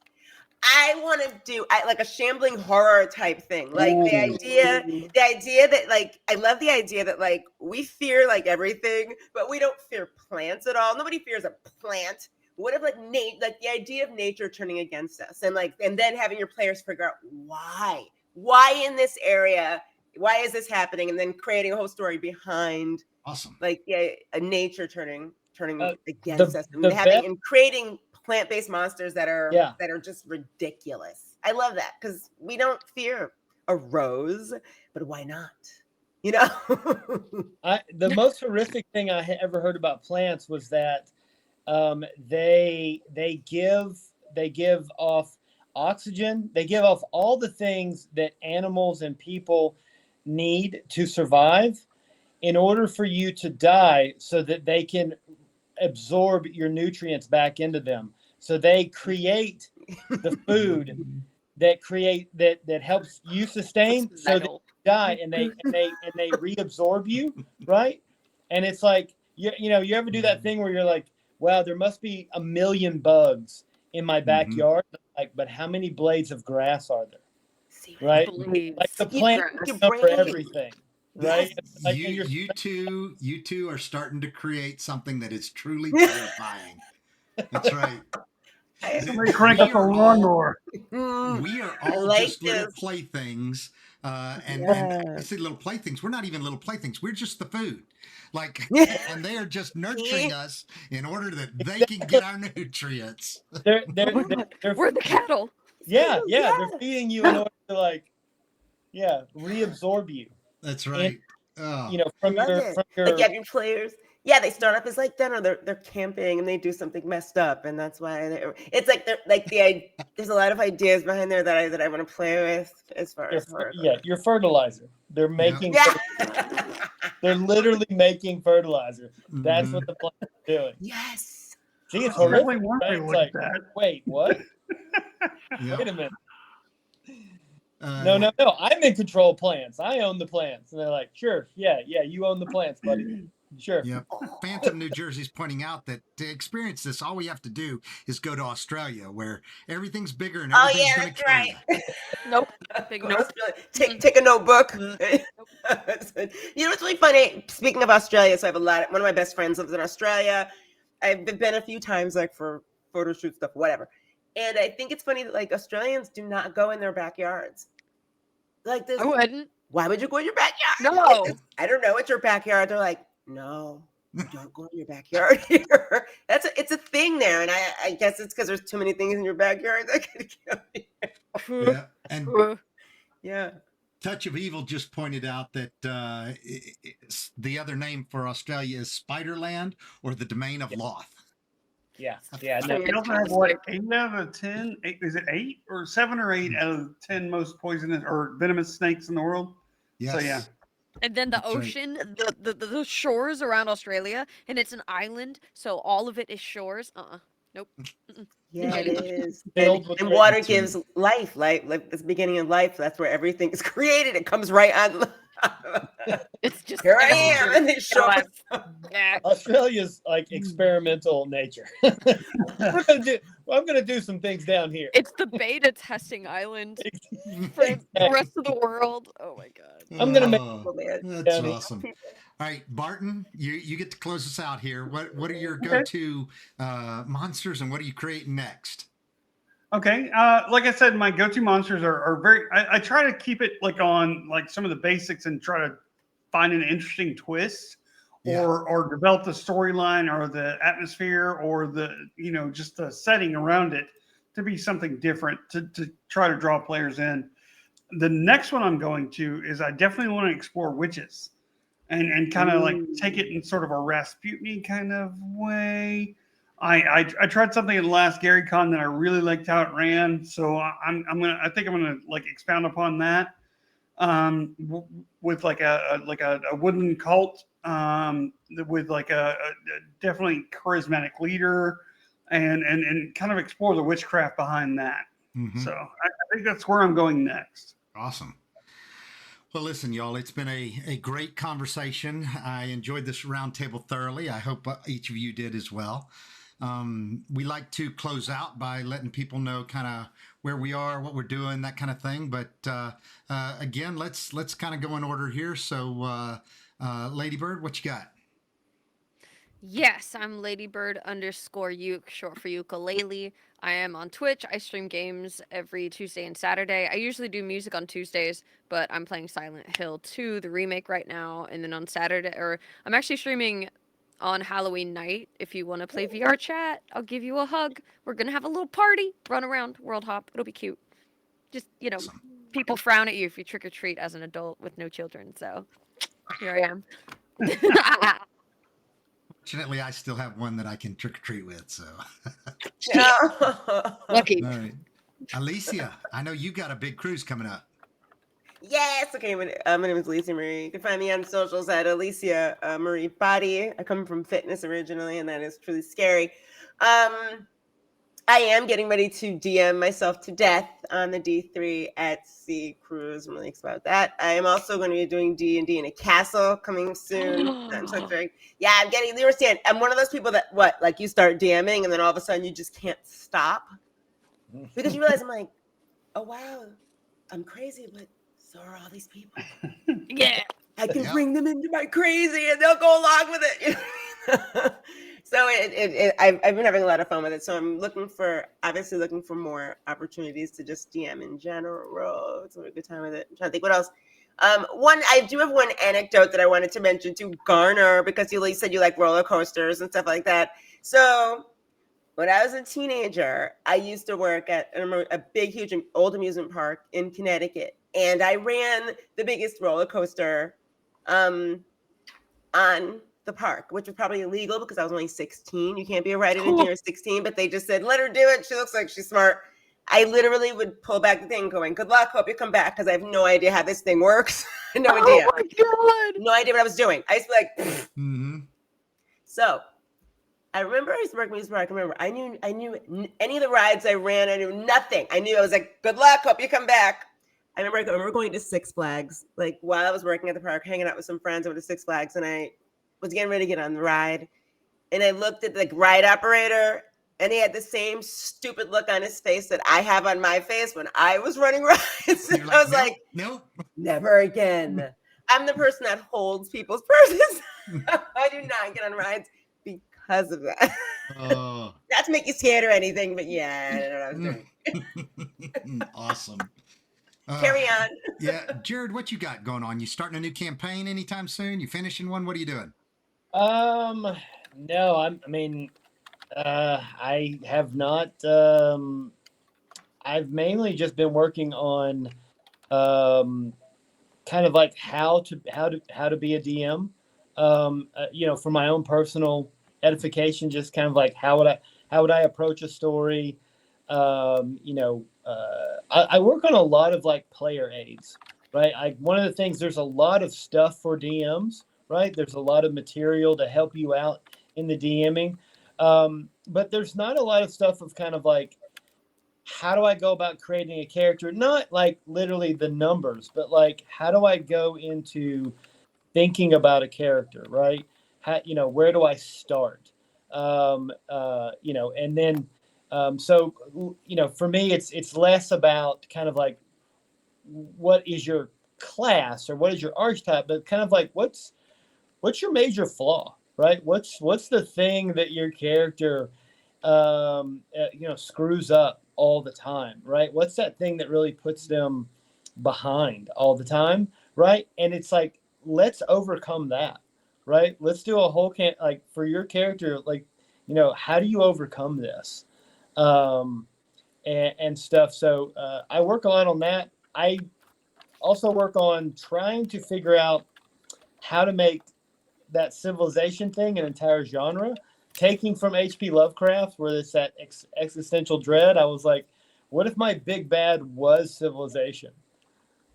B: I want to do like a shambling horror type thing, like the idea that like I love the idea that like we fear like everything, but we don't fear plants at all. Nobody fears a plant. What if like like the idea of nature turning against us, and like and then having your players figure out why in this area, why is this happening, and then creating a whole story behind
E: Awesome.
B: like a nature turning against us, and
F: the
B: and creating plant-based monsters that are
F: Yeah.
B: just ridiculous. I love that because we don't fear a rose, but why not? You know?
F: The most horrific thing I ever heard about plants was that they give off oxygen. They give off all the things that animals and people need to survive in order for you to die, so that they can absorb your nutrients back into them. So they create the food that helps you sustain, so that you die, and they reabsorb you, right? And it's like you ever do that thing where you're like, wow, there must be 1 million bugs in my backyard, like, but how many blades of grass are there? Right?
C: Blades.
F: Like the
B: You
F: plant
B: your
F: is for
B: brain.
F: everything, right?
B: Yes.
F: Like,
E: You two are starting to create something that is truly terrifying. That's right.
D: Somebody crank up a lawnmower.
E: We are all
B: like
E: just little
B: this.
E: playthings, and I say little playthings. We're not even little playthings. We're just the food, like, and they are just nurturing us in order that they can get our nutrients.
F: they're
C: We're the cattle.
F: yeah, they're feeding you in order to reabsorb you.
E: That's right. Oh.
F: From
B: Love
F: your
B: it. Like you have your players. Yeah, they start off as like that, or they're camping and they do something messed up, and that's why it's like they're like there's a lot of ideas behind there that I want to play with as far as horror.
F: your fertilizer. They're making.
B: Yeah.
F: They're literally making fertilizer. That's
E: Mhm.
F: what the plant is doing.
B: Yes.
F: See, it's
D: I really
F: horrific.
D: want
F: Right?
D: to
F: It's
D: look
F: like,
D: at that.
F: wait, what?
E: Yeah.
F: Wait a minute.
E: Uh,
F: No. I'm in control of plants. I own the plants. And they're like, sure, yeah, you own the plants, buddy. Sure.
E: Yep. Phantom New Jersey's pointing out that to experience this, all we have to do is go to Australia, where everything's bigger and
B: Oh,
E: everything's
B: yeah,
E: going to
B: that's
E: kill
B: right.
E: you.
C: Nope. Big nope.
B: Take a notebook. You know what's really funny? Speaking of Australia, so I have one of my best friends lives in Australia. I've been a few times, like for photo shoot stuff, whatever. And I think it's funny that like Australians do not go in their backyards. Like this.
C: I wouldn't.
B: Why would you go in your backyard?
C: No.
B: I don't know. It's your backyard. They're like, no, you don't go in your backyard here. It's a thing there, and I guess it's because there's too many things in your backyard that could kill you.
E: Yeah. And
B: Yeah.
E: Touch of Evil just pointed out that the other name for Australia is Spiderland, or the Domain of Loth.
F: Yeah. No,
D: We also have what, 8 out of 10? Is it 8 or 7 or 8 out of 10 most poisonous or venomous snakes in the world?
E: Yes.
D: So yeah.
C: And then the
E: That's right.
C: ocean, the shores around Australia, and it's an island, so all of it is shores. Nope.
B: Yeah, it is.
F: Filled
B: And,
F: with
B: and water
E: That's
B: gives life, like the beginning of life. That's where everything is created. It comes right on.
C: It's just
B: Here I am, and they show
C: Go
B: up.
C: Yeah.
F: Australia's like experimental nature. I'm gonna do some things down here.
C: It's the beta testing island for the rest of the world. Oh my god.
F: I'm gonna make
E: Oh,
B: Oh, man.
E: that's
F: down here.
E: awesome. All right, Barton, you get to close us out here. What are your
D: Okay.
E: go-to monsters, and what are you creating next?
D: Okay. Like I said, my go-to monsters are very. I try to keep it like on like some of the basics and try to find an interesting twist,
E: Yeah.
D: or develop the storyline or the atmosphere or the just the setting around it to be something different to try to draw players in. The next one I'm going to is I definitely want to explore witches, and kind of like take it in sort of a Rasputin kind of way. I tried something at the last Gary Con that I really liked how it ran, so I think I'm gonna like expound upon that with like a wooden cult with like a definitely charismatic leader and kind of explore the witchcraft behind that.
E: Mhm.
D: So I think that's where I'm going next.
E: Awesome. Well, listen, y'all, it's been a great conversation. I enjoyed this roundtable thoroughly. I hope each of you did as well. We like to close out by letting people know kind of where we are, what we're doing, that kind of thing. But again, let's kind of go in order here. So, Ladybird, what you got?
C: Yes, I'm Ladybird_Uke, short for ukulele. I am on Twitch. I stream games every Tuesday and Saturday. I usually do music on Tuesdays, but I'm playing Silent Hill 2, the remake right now. And then on Saturday, or I'm actually streaming on Halloween night. If you want to play VR chat, I'll give you a hug. We're going to have a little party, run around, world hop. It'll be cute. Just,
E: Awesome.
C: people frown at you if you trick or treat as an adult with no children. So here I am.
E: Fortunately, I still have one that I can trick or treat with. So,
C: Lucky.
E: all right, Alicia, I know you got a big cruise coming up.
B: Yes. Okay. My name is Alicia Marie. You can find me on socials at Alicia Marie Body. I come from fitness originally, and that is truly scary. I am getting ready to DM myself to death on the D3 at Sea cruise. I'm really excited about that. I am also going to be doing D&D in a castle coming soon. I'm so excited. Yeah, I'm getting. You understand? I'm one of those people that like you start DMing and then all of a sudden you just can't stop because you realize I'm like, oh wow, I'm crazy, but so are all these people.
C: Yeah.
B: I can
E: Yeah.
B: bring them into my crazy and they'll go along with it. So I've been having a lot of fun with it. So I'm obviously looking for more opportunities to just DM in general. It's a good time with it. I'm trying to think what else. I do have one anecdote that I wanted to mention to Garner because you said you like roller coasters and stuff like that. So when I was a teenager, I used to work at a big, huge old amusement park in Connecticut. And I ran the biggest roller coaster on the park, which was probably illegal because I was only 16. You can't be a rider until you're 16, but they just said, let her do it. She looks like she's smart. I literally would pull back the thing going, good luck, hope you come back, because I have no idea how this thing works. No idea.
C: Oh my god.
B: No idea what I was doing. I used to be like, pfft.
E: Mm-hmm.
B: So I remember I used to work at Amusement Park. I remember I knew any of the rides I ran, I knew nothing. I knew I was like, good luck, hope you come back. I remember going to Six Flags, like while I was working at the park, hanging out with some friends over to Six Flags, and I was getting ready to get on the ride. And I looked at the ride operator, and he had the same stupid look on his face that I have on my face when I was running rides.
E: You're
B: I was like,
E: nope.
B: never again. I'm the person that holds people's purses. I do not get on rides because of that.
E: Oh,
B: Not to make you scared or anything, but yeah, I don't know what I was doing.
E: awesome.
B: Carry on.
E: Yeah, Jared, what you got going on? You starting a new campaign anytime soon? You finishing one? What are you doing?
F: No, I have not. I've mainly just been working on, kind of like how to be a DM. For my own personal edification, just kind of like how would I approach a story? I work on a lot of like player aids, right? One of the things, there's a lot of stuff for DMs, right? There's a lot of material to help you out in the DMing. But there's not a lot of stuff of kind of like how do I go about creating a character? Not like literally the numbers, but like how do I go into thinking about a character, right? How, where do I start? And then so for me, it's less about kind of like what is your class or what is your archetype, but kind of like what's your major flaw, right? What's the thing that your character screws up all the time, right? What's that thing that really puts them behind all the time, right? And it's like, let's overcome that, right? Let's do a whole like for your character, like, how do you overcome this? And stuff. So I work a lot on that. I also work on trying to figure out how to make that civilization thing an entire genre. Taking from H.P. Lovecraft, where it's that existential dread, I was like, what if my big bad was civilization?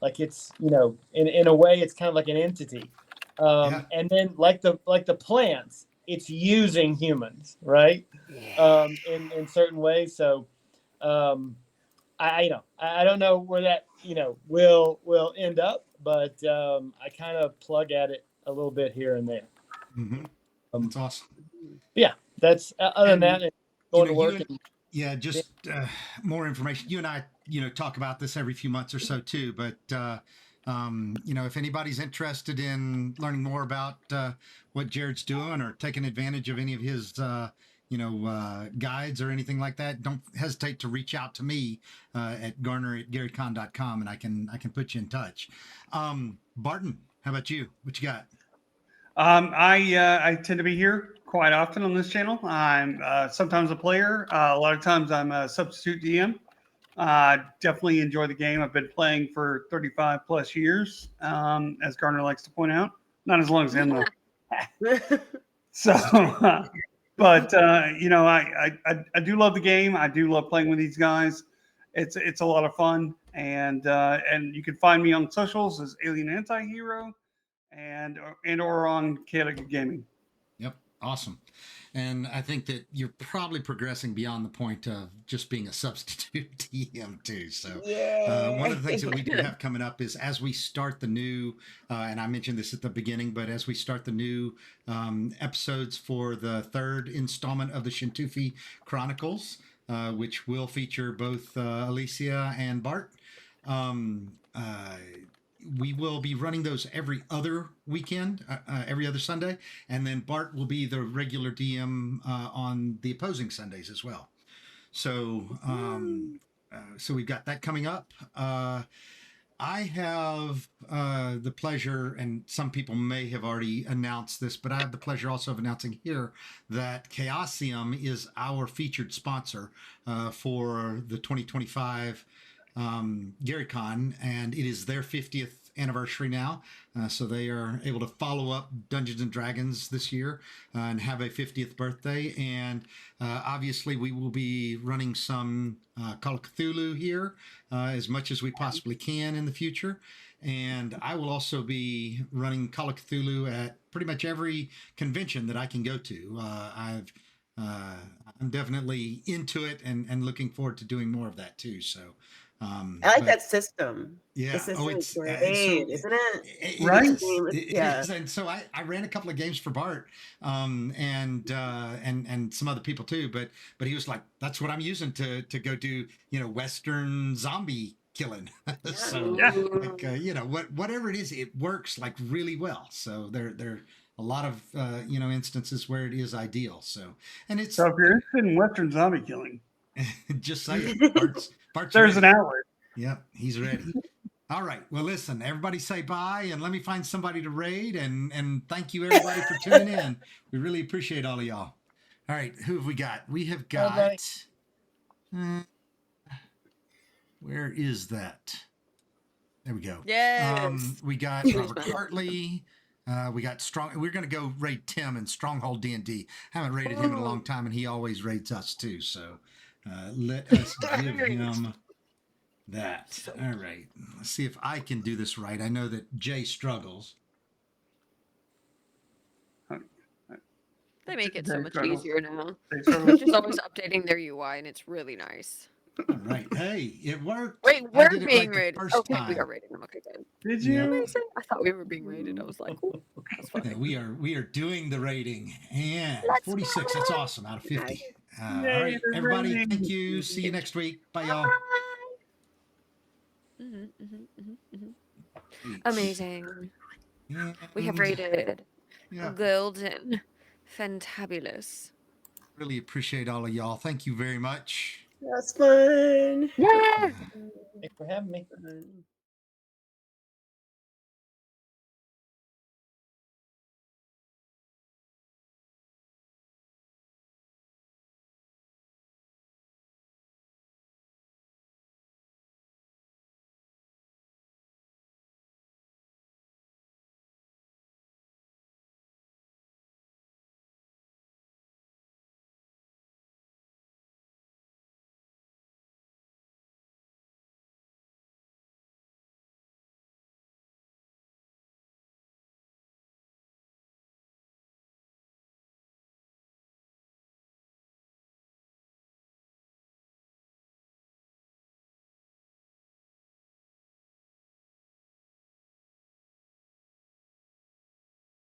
F: Like it's, in a way, it's kind of like an entity. And then like the plants, it's using humans, right? In certain ways. So I don't know where that, will end up, but I kind of plug at it a little bit here and there.
E: Mm-hmm. That's awesome.
F: Yeah, that's other than that, going to work.
E: Just more information. You and I, talk about this every few months or so too. But if anybody's interested in learning more about what Jared's doing or taking advantage of any of his, guides or anything like that, don't hesitate to reach out to me at garner@garycon.com, and I can put you in touch. Barton, how about you? What you got?
D: I tend to be here quite often on this channel. I'm sometimes a player. A lot of times I'm a substitute DM. Definitely enjoy the game. I've been playing for 35 plus years, as Garner likes to point out. Not as long as him though. So, but I do love the game. I do love playing with these guys. It's a lot of fun, and you can find me on socials as Alien Antihero, and or on Chaotic Gaming.
E: Yep, awesome. And I think that you're probably progressing beyond the point of just being a substitute DM too. So one of the things that we do have coming up is as we start the new, and I mentioned this at the beginning, but as we start the new episodes for the third installment of the Shintufi Chronicles, which will feature both Alicia and Bart, we will be running those every other weekend, every other Sunday, and then Bart will be the regular DM on the opposing Sundays as well. So, so we've got that coming up. I have the pleasure, and some people may have already announced this, but I have the pleasure also of announcing here that Chaosium is our featured sponsor for the 2025 GaryCon, and it is their 50th anniversary now, so they are able to follow up Dungeons and Dragons this year and have a 50th birthday. And obviously we will be running some Call of Cthulhu here as much as we possibly can in the future, and I will also be running Call of Cthulhu at pretty much every convention that I can go to. I'm definitely into it and looking forward to doing more of that too. So
B: I like that system.
E: Yeah.
B: The system is great, isn't it?
D: Right?
E: It is. And so I ran a couple of games for Bart, and some other people too. But he was like, "That's what I'm using to go do Western zombie killing." So like, whatever it is, it works like really well. So there are a lot of instances where it is ideal. So if
D: you're interested in Western zombie killing,
E: just say Bart's
D: there's
E: ready.
D: an outlet.
E: Yep, he's ready. All right. Well, listen, everybody say bye, and let me find somebody to raid. And thank you, everybody, for tuning in. We really appreciate all of y'all. All right. Who have we got? We have got... where is that? There we go.
C: Yes.
E: We got Robert Hartley. We got Strong. We're going to go raid Tim in Stronghold D&D. Haven't raided him in a long time, and he always raids us, too. So let us give him... that. All right. Let's see if I can do this right. I know that Jay struggles.
C: They make it so much easier now.
D: They're
C: Just always updating their UI, and it's really nice.
E: All right. Hey, it worked.
C: Wait,
E: I
C: we're
E: did it
C: being
E: right the
C: rated.
E: first
C: Okay, we
E: time.
C: got rated. Okay, good.
D: Did
E: Yeah.
D: you?
C: Amazing. I thought we were being rated. I was like, ooh, that's funny.
E: Yeah, we are doing the rating, and
C: Let's
E: 46. That's
C: go.
E: awesome out of 50. All
D: Yay,
E: right,
D: the
E: everybody.
D: rating.
E: Thank you. See you next week. Bye, y'all.
C: Amazing. We have
E: And,
C: rated
E: Yeah,
C: golden, fantabulous.
E: really appreciate all of y'all. Thank you very much.
B: That's fun.
C: Yeah.
F: Thanks for having me.